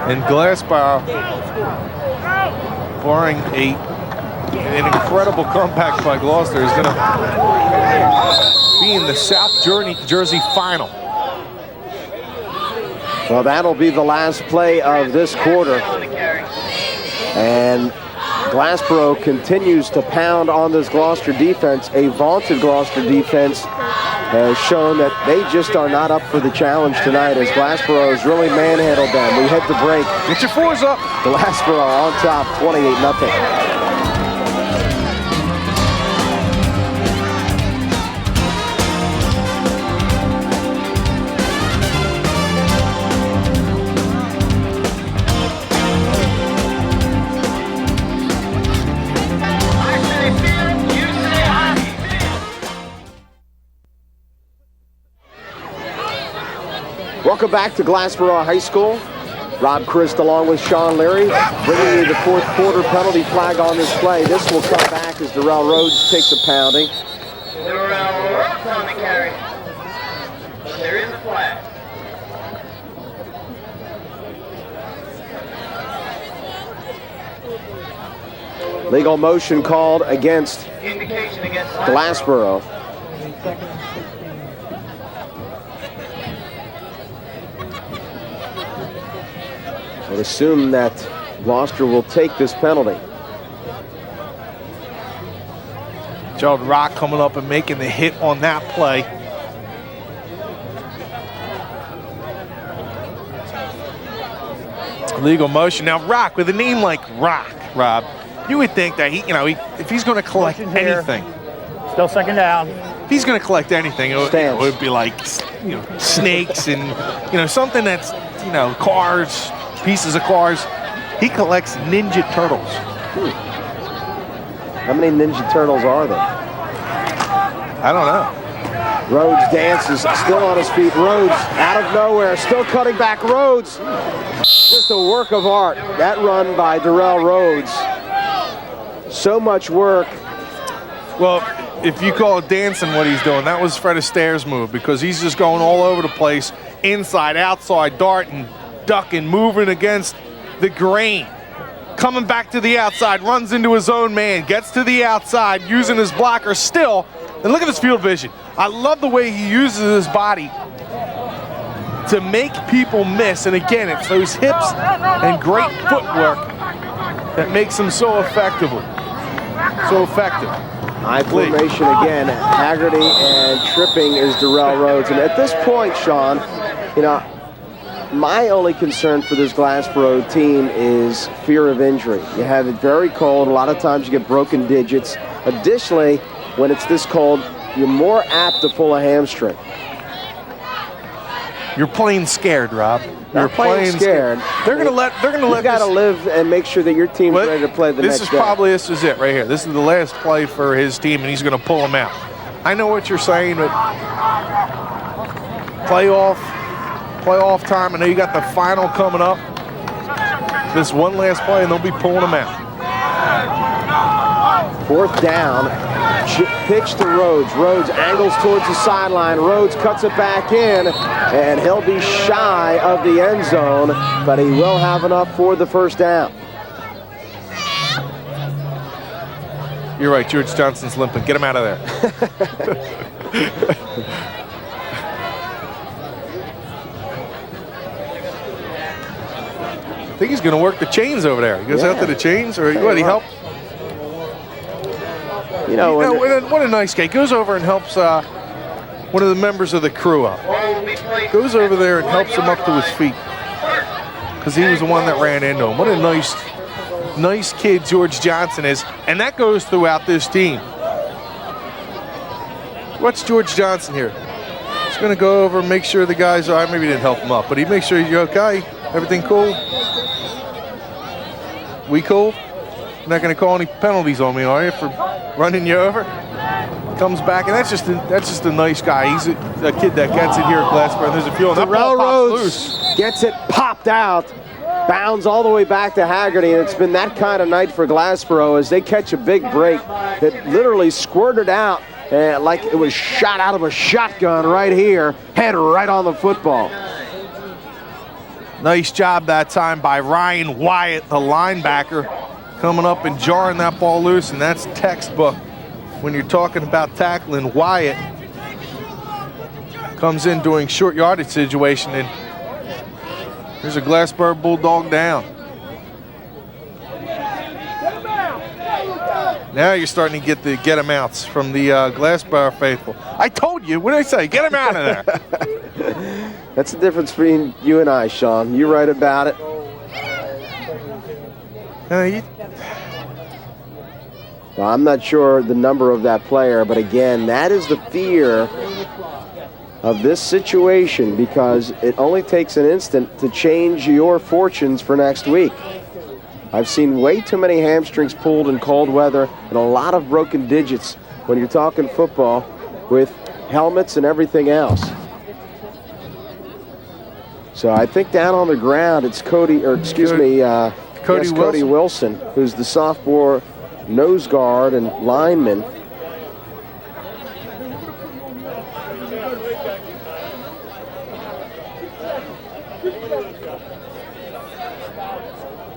And Glassboro, barring an incredible comeback by Gloucester, is going to be in the South Jersey final. Well, that'll be the last play of this quarter. And Glassboro continues to pound on this Gloucester defense, a vaunted Gloucester defense has shown that they just are not up for the challenge tonight as Glassboro has really manhandled them. We hit the break. Get your fours up. Glassboro on top, 28-0. Welcome back to Glassboro High School. Rob Christ along with Sean Leary bringing you the fourth quarter penalty flag on this play. This will come back as Darrell Rhodes takes a pounding. Darrell Rhodes on the carry. There is a flag. Legal motion called against Indication against Glassboro. I would assume that Gloucester will take this penalty. Gerald Rock coming up and making the hit on that play. Legal motion. Now Rock, with a name like Rock, Rob, you would think that if he's going to collect anything, Still second down. if he's going to collect anything, it would be like snakes and something that's cars, pieces of cars. He collects Ninja Turtles. How many Ninja Turtles are there? I don't know. Rhodes dances, still on his feet. Rhodes out of nowhere, still cutting back. Rhodes, just a work of art. That run by Darrell Rhodes. So much work. Well, if you call it dancing what he's doing, that was Fred Astaire's move, because he's just going all over the place, inside, outside, darting, ducking, moving against the grain. Coming back to the outside, runs into his own man, gets to the outside, using his blocker still. And look at his field vision. I love the way he uses his body to make people miss. And again, it's those hips and great footwork that makes him so effective. High formation again. Haggerty and tripping is Darrell Rhodes. And at this point, Sean, my only concern for this Glassboro team is fear of injury. You have it very cold. A lot of times you get broken digits. Additionally, when it's this cold, you're more apt to pull a hamstring. You're playing scared, Rob. You're playing scared. They're gonna let. You got to live and make sure that your team's ready to play the next day. This is it right here. This is the last play for his team, and he's gonna pull him out. I know what you're saying, but playoff time. I know you got the final coming up. This one last play, and they'll be pulling him out. Fourth down. Pitch to Rhodes. Rhodes angles towards the sideline. Rhodes cuts it back in, and he'll be shy of the end zone, but he will have enough for the first down. You're right, George Johnson's limping. Get him out of there. I think he's going to work the chains over there. He goes out to the chains, or what? He help? What a nice guy. Goes over and helps one of the members of the crew up. Goes over there and helps him up to his feet, because he was the one that ran into him. What a nice kid George Johnson is, and that goes throughout this team. What's George Johnson here? He's going to go over and make sure the guys are. Maybe he didn't help him up, but he makes sure you're okay. Everything cool? We cool? You're not going to call any penalties on me, are you, for running you over? Comes back, and that's just a nice guy. He's a kid that gets it here at Glassboro. There's a few on that ball pops loose. Gets it popped out, bounds all the way back to Haggerty, and it's been that kind of night for Glassboro as they catch a big break that literally squirted out like it was shot out of a shotgun right here, head right on the football. Nice job that time by Ryan Wyatt, the linebacker, coming up and jarring that ball loose, and that's textbook when you're talking about tackling. Wyatt comes in doing short yardage situation, and here's a Glassboro Bulldog down. Now you're starting to get the get-em-outs from the Glassboro faithful. I told you. What did I say? Get him out of there. That's the difference between you and I, Sean. You're right about it. Well, I'm not sure the number of that player, but again, that is the fear of this situation, because it only takes an instant to change your fortunes for next week. I've seen way too many hamstrings pulled in cold weather and a lot of broken digits when you're talking football with helmets and everything else. So I think down on the ground it's Cody Wilson, who's the sophomore nose guard and lineman.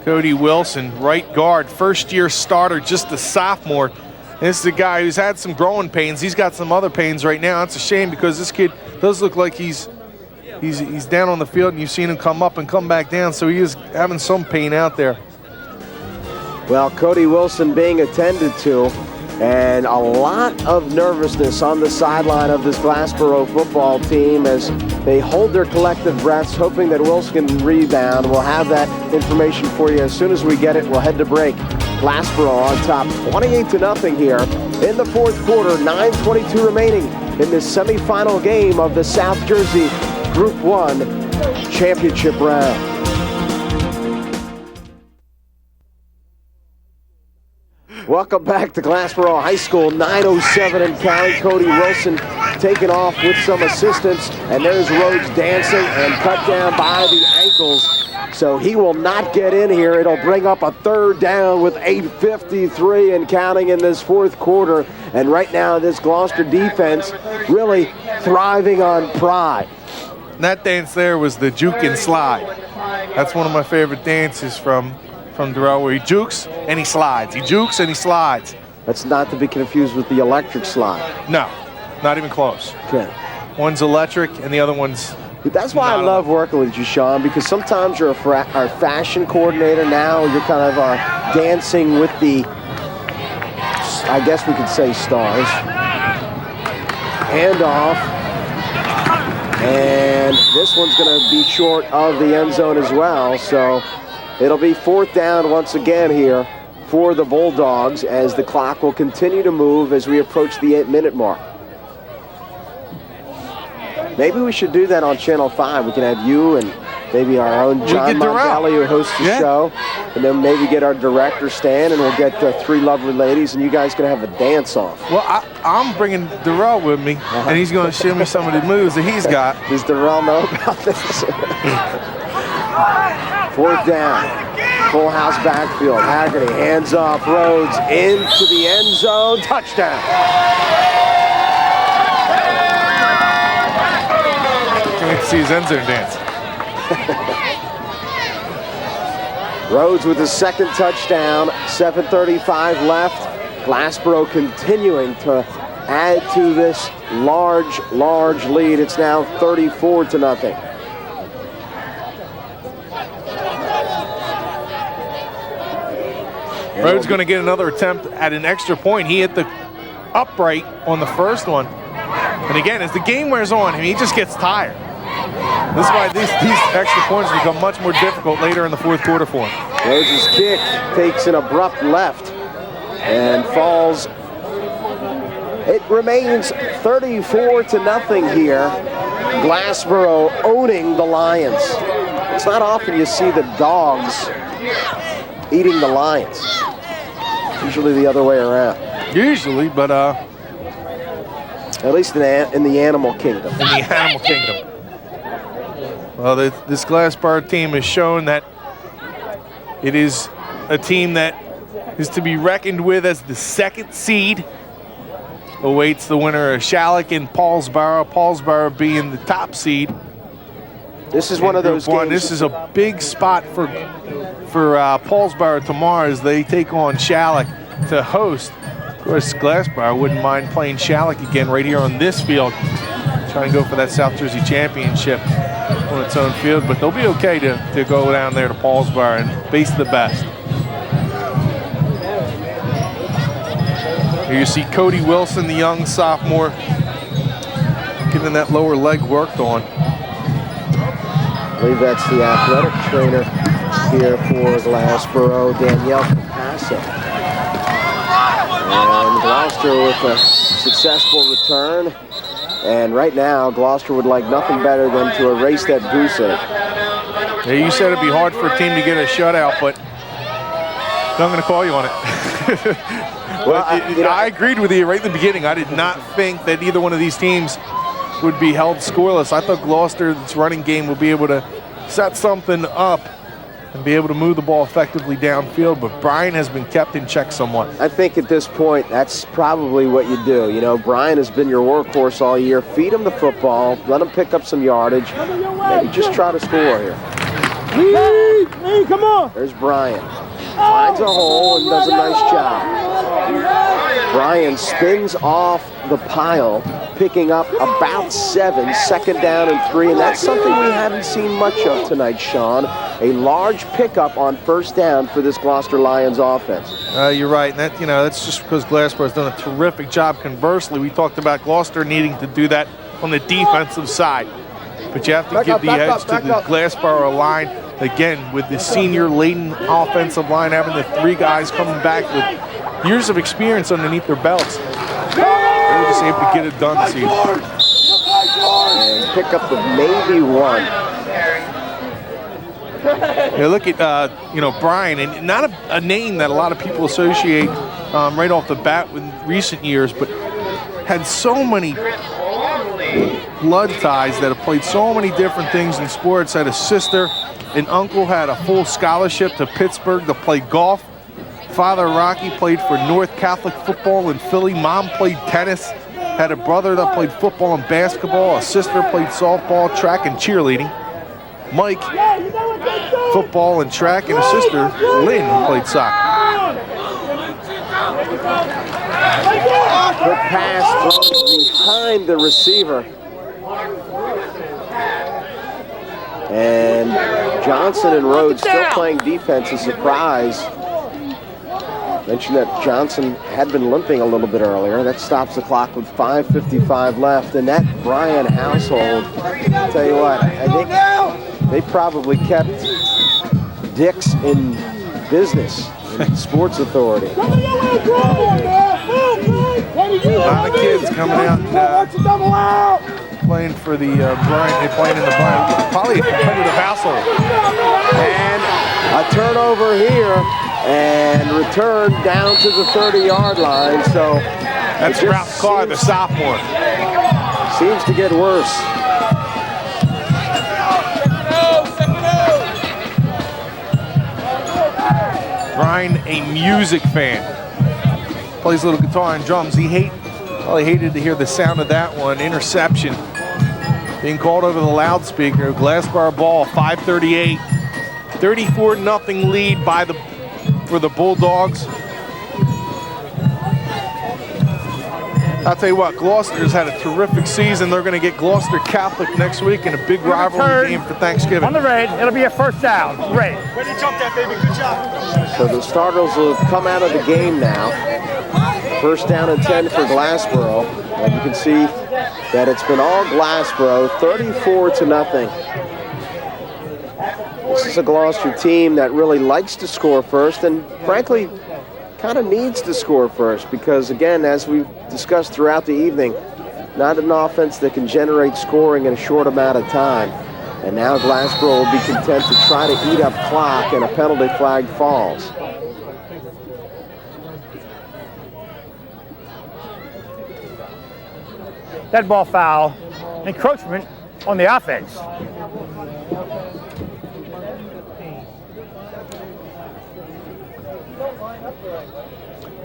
Cody Wilson, right guard, first-year starter, just a sophomore. This is the guy who's had some growing pains. He's got some other pains right now. It's a shame because this kid does look like he's down on the field, and you've seen him come up and come back down, so he is having some pain out there. Well, Cody Wilson being attended to, and a lot of nervousness on the sideline of this Glassboro football team as they hold their collective breaths, hoping that Wilson can rebound. We'll have that information for you as soon as we get it. We'll head to break. Glassboro on top, 28-0 here in the fourth quarter, 9:22 remaining in this semifinal game of the South Jersey Group 1 championship round. Welcome back to Glassboro High School, 9:07 in counting. Cody Wilson taking off with some assistance, and there's Rhodes dancing and cut down by the ankles. So he will not get in here. It'll bring up a third down with 8:53 and counting in this fourth quarter. And right now, this Gloucester defense really thriving on pride. And that dance there was the juke and slide. That's one of my favorite dances from Darrell, where he jukes and he slides. He jukes and he slides. That's not to be confused with the electric slide. No, not even close. Okay. One's electric and the other one's That's why I love working with you, Sean, because sometimes you're our fashion coordinator. Now you're kind of dancing with the, I guess we could say, stars. Handoff. And this one's going to be short of the end zone as well. So it'll be fourth down once again here for the Bulldogs as the clock will continue to move as we approach the 8-minute mark. Maybe we should do that on Channel 5. We can have you and maybe our own John Montelli who hosts the show. And then maybe get our director, Stan, and we'll get three lovely ladies, and you guys can have a dance-off. Well, I'm bringing Darrell with me, and he's going to show me some of the moves that he's got. Does Darrell know about this? Fourth down. Full house backfield. Haggerty hands off. Rhodes into the end zone. Touchdown. Can't wait to see his end zone dance. Rhodes with his second touchdown. 7:35 left. Glassboro continuing to add to this large lead. It's now 34-0. Rhodes going to get another attempt at an extra point. He hit the upright on the first one. And again, as the game wears on, he just gets tired. This is why these extra points become much more difficult later in the fourth quarter for him. Rhodes' kick takes an abrupt left and falls. It remains 34-0 here. Glassboro owning the Lions. It's not often you see the dogs eating the Lions. Usually the other way around. Usually, but at least in the animal kingdom. In the animal kingdom. Well, this Glassboro team has shown that it is a team that is to be reckoned with as the second seed. Awaits the winner of Shallock and Paulsboro. Paulsboro being the top seed. This is one of those games. This is a big spot for Paulsboro tomorrow as they take on Shallock to host. Of course, Glassboro wouldn't mind playing Shallock again right here on this field, trying to go for that South Jersey championship on its own field, but they'll be okay to go down there to Paulsboro and face the best. Here you see Cody Wilson, the young sophomore, getting that lower leg worked on. I believe that's the athletic trainer here for Glassboro, Danielle Capassa. And Gloucester with a successful return. And right now, Gloucester would like nothing better than to erase that goose egg. Yeah, you said it'd be hard for a team to get a shutout, but I'm going to call you on it. Well, I agreed with you right in the beginning. I did not think that either one of these teams would be held scoreless. I thought Gloucester's running game would be able to set something up and be able to move the ball effectively downfield, but Brian has been kept in check somewhat. I think at this point, that's probably what you do. You know, Brian has been your workhorse all year. Feed him the football, let him pick up some yardage, maybe just try to score here. Lee, come on. There's Brian. Finds a hole and does a nice job. Brian spins off the pile, picking up about 7, second down and 3, and that's something we haven't seen much of tonight, Sean. A large pickup on first down for this Gloucester Lions offense. You're right, and that's just because Glassboro has done a terrific job. Conversely, we talked about Gloucester needing to do that on the defensive side, but you have to give the edge to the Glassboro line. Again, with the senior-laden offensive line, having the 3 guys coming back with years of experience underneath their belts, they were just able to get it done this evening. And pick up the maybe 1. Yeah, look at Brian, and not a name that a lot of people associate right off the bat with recent years, but had so many blood ties that have played so many different things in sports. Had a sister and uncle had a full scholarship to Pittsburgh to play golf. Father Rocky played for North Catholic football in Philly. Mom played tennis. Had a brother that played football and basketball. A sister played softball, track, and cheerleading. Mike, football and track, and a sister, Lynn, who played soccer. Good pass thrown behind the receiver. And Johnson and Rhodes still playing defense, a surprise. Mentioned that Johnson had been limping a little bit earlier. That stops the clock with 5:55 left. And that Bryan household, I'll tell you what, I think they probably kept Dix in business, in Sports Authority. A lot of kids coming out playing for the Bryan. They're playing in the Bryan. Probably a competitive household. And a turnover here. And return down to the 30-yard line. So that's Ralph Carr, the sophomore. Seems to get worse. Brian, a music fan, plays a little guitar and drums. He hated to hear the sound of that one. Interception being called over the loudspeaker. Glassboro ball, 5:38, 34-0 lead for the Bulldogs. I'll tell you what, Gloucester's had a terrific season. They're going to get Gloucester Catholic next week in a big rivalry game for Thanksgiving. On the red, it'll be a first down. Red. Way to jump that, baby. Good job. So the starters will come out of the game now. First down and 10 for Glassboro. And you can see that it's been all Glassboro, 34-0. This is a Gloucester team that really likes to score first and, frankly, kind of needs to score first because, again, as we've discussed throughout the evening, not an offense that can generate scoring in a short amount of time. And now Glassboro will be content to try to eat up clock and a penalty flag falls. Dead ball foul. Encroachment on the offense.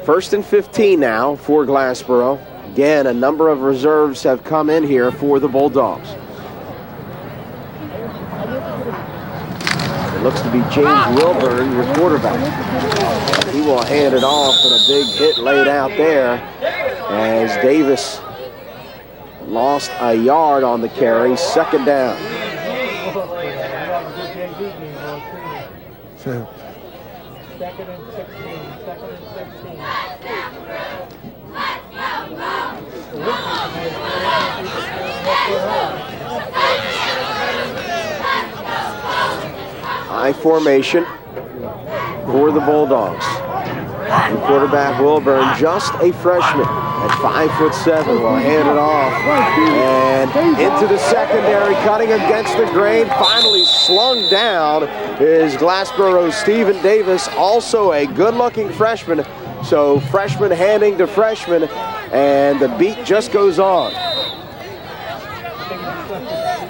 First and 15 now for Glassboro. Again, a number of reserves have come in here for the Bulldogs. It looks to be James Wilburn, your quarterback. He will hand it off, and a big hit laid out there as Davis lost a yard on the carry. Second down. High formation for the Bulldogs. And quarterback Wilburn, just a freshman at 5'7", will hand it off. And into the secondary, cutting against the grain, finally slung down is Glassboro's Stephen Davis, also a good-looking freshman. So freshman handing to freshman, and the beat just goes on.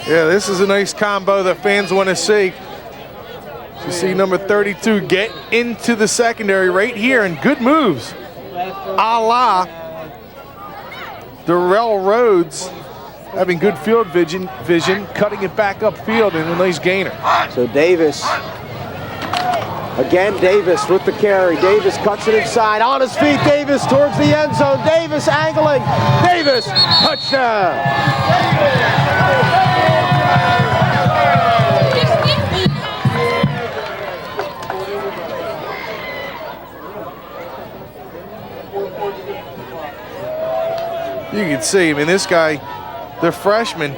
Yeah, this is a nice combo that fans want to see. You see number 32 get into the secondary right here, and good moves. A la Darrell Rhodes, having good field vision, cutting it back upfield, and a nice gainer. So Davis, again Davis with the carry. Davis cuts it inside, on his feet, Davis towards the end zone. Davis angling, Davis, touchdown. You can see, I mean, this guy, the freshman,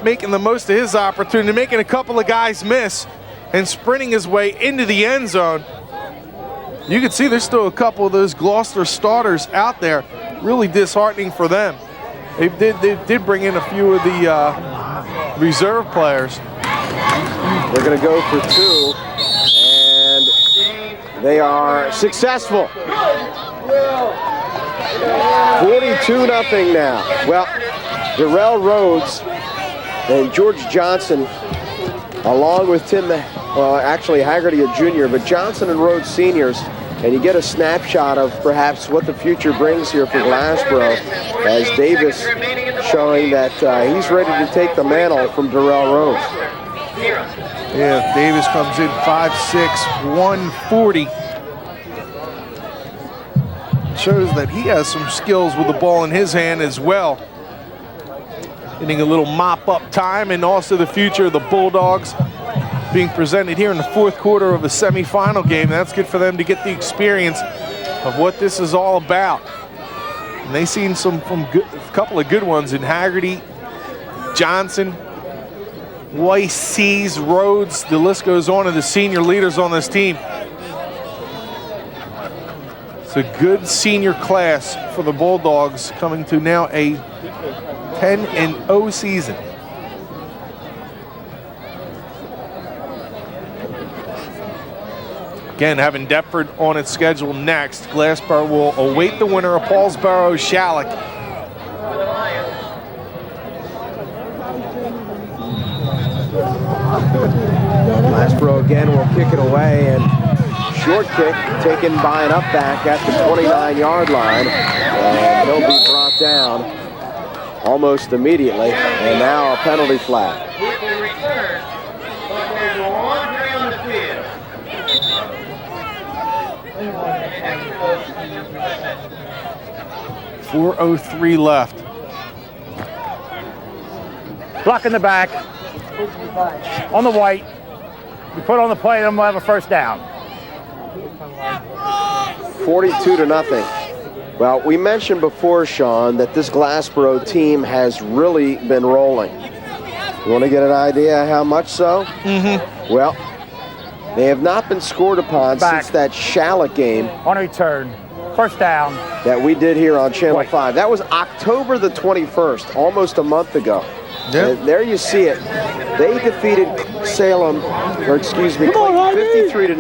making the most of his opportunity, making a couple of guys miss, and sprinting his way into the end zone. You can see there's still a couple of those Gloucester starters out there. Really disheartening for them. They did bring in a few of the reserve players. They're going to go for two, and they are successful. 42-0 now. Well, Darrell Rhodes and George Johnson, along with actually Haggerty a junior, but Johnson and Rhodes seniors, and you get a snapshot of perhaps what the future brings here for Glassboro, as Davis showing that he's ready to take the mantle from Darrell Rhodes. Yeah, Davis comes in 5'6", 140. Shows that he has some skills with the ball in his hand as well. Getting a little mop-up time, and also the future of the Bulldogs being presented here in the fourth quarter of a semifinal game. That's good for them to get the experience of what this is all about. And they've seen a couple of good ones in Haggerty, Johnson, Weiss, Seas, Rhodes. The list goes on of the senior leaders on this team. It's a good senior class for the Bulldogs, coming to now a 10-0 season. Again, having Deptford on its schedule next, Glassboro will await the winner of Paulsboro Shalleck. Glassboro again will kick it away, and short kick taken by an up back at the 29-yard line, and he'll be brought down almost immediately, and now a penalty flag. 4:03 left. Block in the back, on the white. We put on the play, then we'll have a first down. 42-0. Well, we mentioned before, Sean, that this Glassboro team has really been rolling. You want to get an idea how much so? Mm-hmm. Well, they have not been scored upon since that Shalleck game. On return, first down. That we did here on Channel 5. That was October the 21st, almost a month ago. Yep. And there you see it. They defeated Salem, or excuse me, 53-0,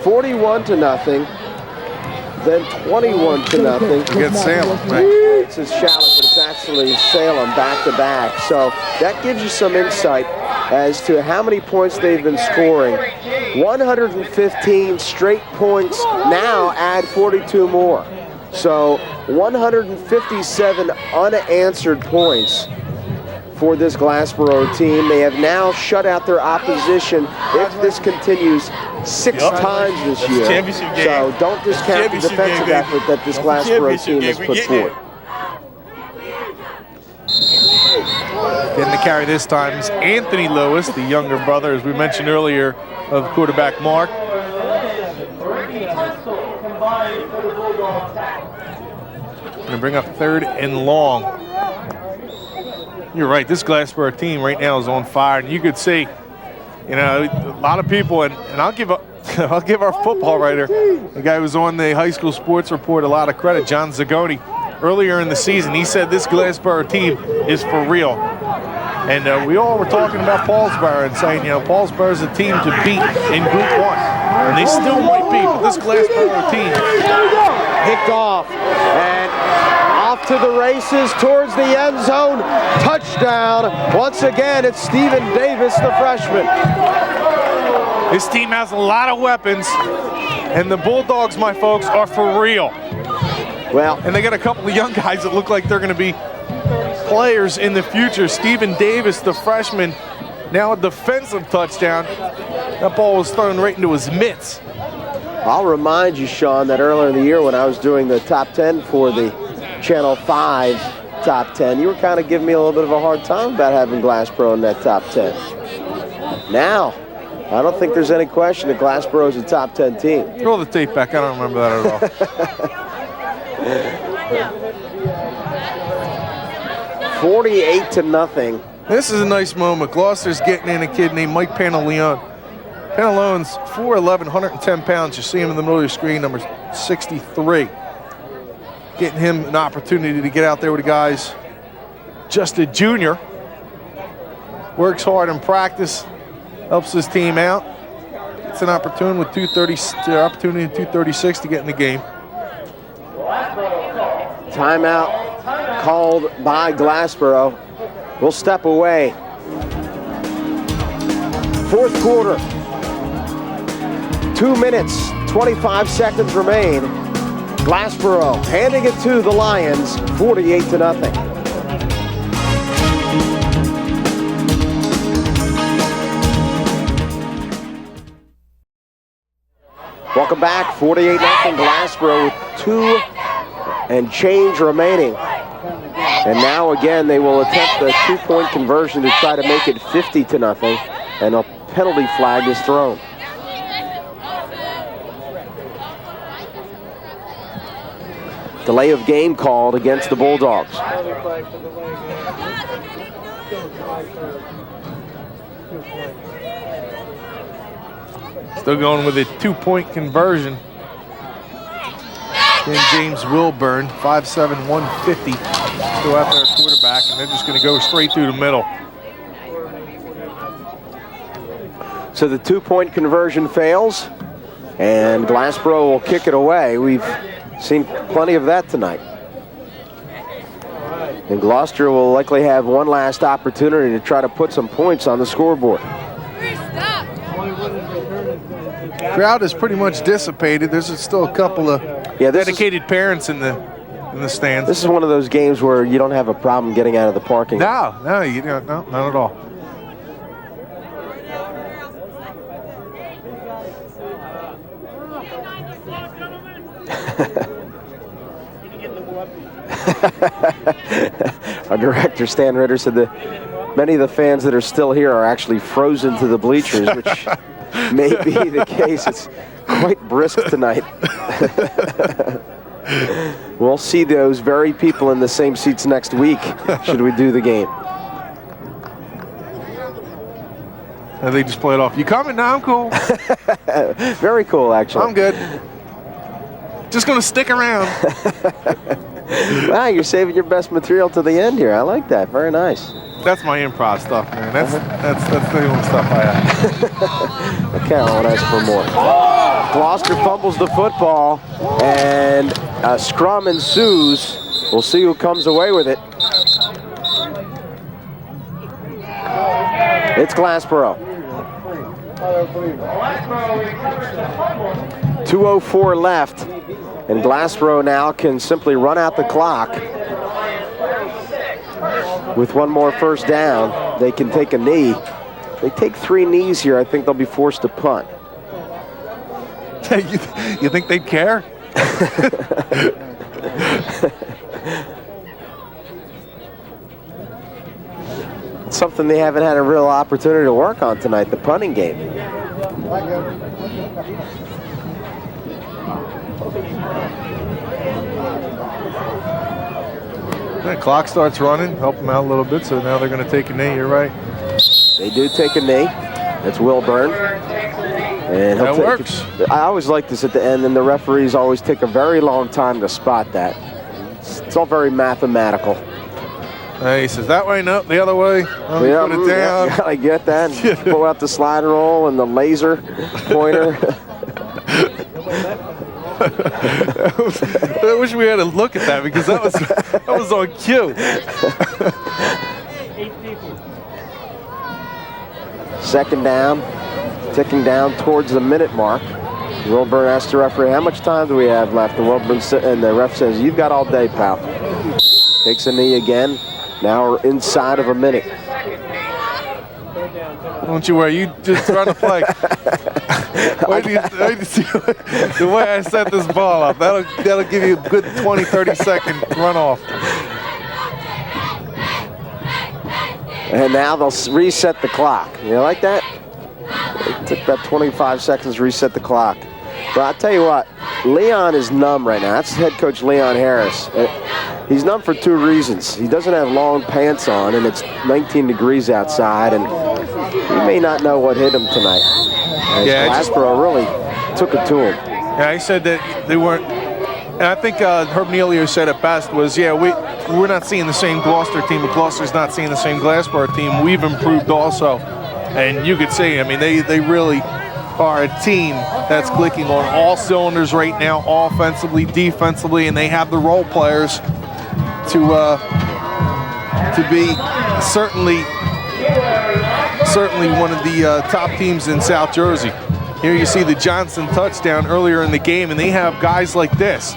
41-0, then 21-0. Against Salem, right? It says Shalleck, but it's actually Salem back-to-back. So that gives you some insight as to how many points they've been scoring. 115 straight points, now add 42 more. So 157 unanswered points for this Glassboro team. They have now shut out their opposition, if this continues, 6 times this year. So don't discount the defensive effort that this Glassboro team has put forward. Getting the carry this time is Anthony Lewis, the younger brother, as we mentioned earlier, of quarterback Mark. Gonna bring up 3rd and long. You're right, this Glassboro team right now is on fire. And you could see, you know, a lot of people, and I'll give I'll give our football writer, the guy who was on the high school sports report, a lot of credit, John Zagoni. Earlier in the season, he said this Glassboro team is for real. And we all were talking about Paulsboro and saying, you know, Paulsboro is a team to beat in Group 1. And they still might be, but this Glassboro team. Picked off and off to the races towards the end zone. Touchdown. Once again, it's Stephen Davis, the freshman. This team has a lot of weapons, and the Bulldogs, my folks, are for real. Well, and they got a couple of young guys that look like they're going to be players in the future. Stephen Davis, the freshman, now a defensive touchdown. That ball was thrown right into his mitts. I'll remind you, Sean, that earlier in the year when I was doing the top 10 for the Channel 5 top 10, you were kind of giving me a little bit of a hard time about having Glassboro in that top 10. Now, I don't think there's any question that Glassboro is a top 10 team. Roll the tape back. I don't remember that at all. 48-0. This is a nice moment. Gloucester's getting in a kid named Mike Pantalone. Pantalone's 4'11", 110 pounds. You see him in the middle of your screen, number 63. Getting him an opportunity to get out there with the guys. Just a junior. Works hard in practice. Helps his team out. It's an opportunity with 2:36 to get in the game. Timeout called by Glassboro. We'll step away. 4th quarter. 2 minutes, 25 seconds remain. Glassboro handing it to the Lions, 48-0. Welcome back, 48-0 Glassboro with 2 and change remaining. And now again, they will attempt the 2-point conversion to try to make it 50-0, and a penalty flag is thrown. Delay of game called against the Bulldogs. Still going with a 2-point conversion. Then James Wilburn, 5'7", 150, go out there quarterback, and they're just going to go straight through the middle. So the 2-point conversion fails, and Glassboro will kick it away. We've seen plenty of that tonight. And Gloucester will likely have one last opportunity to try to put some points on the scoreboard. Crowd is pretty much dissipated. There's still a couple of dedicated parents in the stands. This is one of those games where you don't have a problem getting out of the parking lot. No, you don't, no, not at all. Our director, Stan Ritter, said that many of the fans that are still here are actually frozen to the bleachers, which may be the case. It's quite brisk tonight. We'll see those very people in the same seats next week, should we do the game. And they just play it off. You coming? No, I'm cool. Very cool, actually. I'm good. Just going to stick around. Wow, you're saving your best material to the end here. I like that. Very nice. That's my improv stuff, man. That's the only stuff I have. Okay, I won't ask for more. Gloucester fumbles the football, and a scrum ensues. We'll see who comes away with it. It's Glassboro. 2:04 left, and Glassboro now can simply run out the clock. With one more first down, they can take a knee. They take 3 knees here. I think they'll be forced to punt. You think they'd care? It's something they haven't had a real opportunity to work on tonight, the punting game. The clock starts running, help them out a little bit, so now they're going to take a knee. You're right. They do take a knee. It's Wilburn. And That works. I always like this at the end, and the referees always take a very long time to spot that. It's all very mathematical. He says, that way, no, the other way. Put it down. Yeah, I get that. Pull out the slide roll and the laser pointer. I wish we had a look at that because that was on cue. Second down, ticking down towards the minute mark. Wilburn asks the referee, how much time do we have left? And Wilburn and the ref says, you've got all day, pal. Takes a knee again. Now we're inside of a minute. Don't you worry, you just run a play. Wait till you see the way I set this ball up. That'll give you a good 20, 30-second runoff. And now they'll reset the clock. You like that? It took about 25 seconds to reset the clock. But I'll tell you what, Leon is numb right now. That's head coach Leon Harris. He's numb for two reasons. He doesn't have long pants on, and it's 19 degrees outside, and he may not know what hit him tonight. Glassboro really took it to him. Yeah, he said that they weren't, and I think Herb Nealio said it best was, we're not seeing the same Gloucester team, but Gloucester's not seeing the same Glassboro team. We've improved also. And you could see, I mean, they really are a team that's clicking on all cylinders right now, offensively, defensively, and they have the role players to be certainly one of the top teams in South Jersey. Here you see the Johnson touchdown earlier in the game, and they have guys like this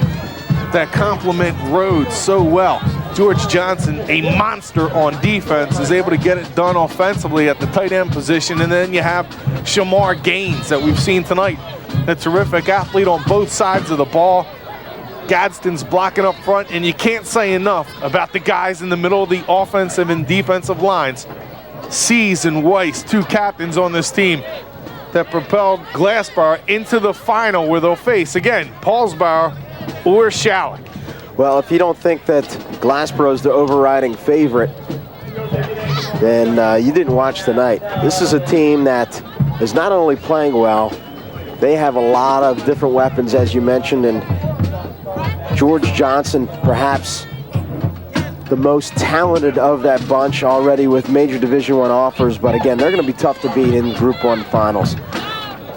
that complement Rhodes so well. George Johnson, a monster on defense, is able to get it done offensively at the tight end position. And then you have Shamar Gaines that we've seen tonight, a terrific athlete on both sides of the ball. Gadsden's blocking up front, and you can't say enough about the guys in the middle of the offensive and defensive lines. Seas and Weiss, two captains on this team that propelled Glassboro into the final where they'll face, again, Paulsboro or Shalleck. Well, if you don't think that Glassboro is the overriding favorite, then you didn't watch tonight. This is a team that is not only playing well, they have a lot of different weapons, as you mentioned, and George Johnson, perhaps the most talented of that bunch already with major Division I offers, but again, they're going to be tough to beat in Group 1 finals.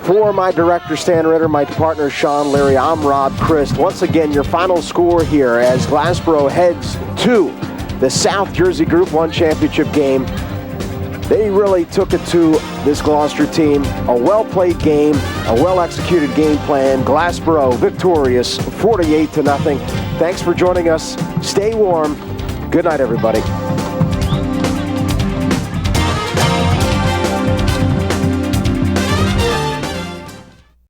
For my director, Stan Ritter, my partner, Sean Leary, I'm Rob Christ. Once again, your final score here as Glassboro heads to the South Jersey Group 1 championship game. They really took it to this Gloucester team. A well-played game, a well-executed game plan. Glassboro victorious, 48-0. Thanks for joining us. Stay warm. Good night, everybody.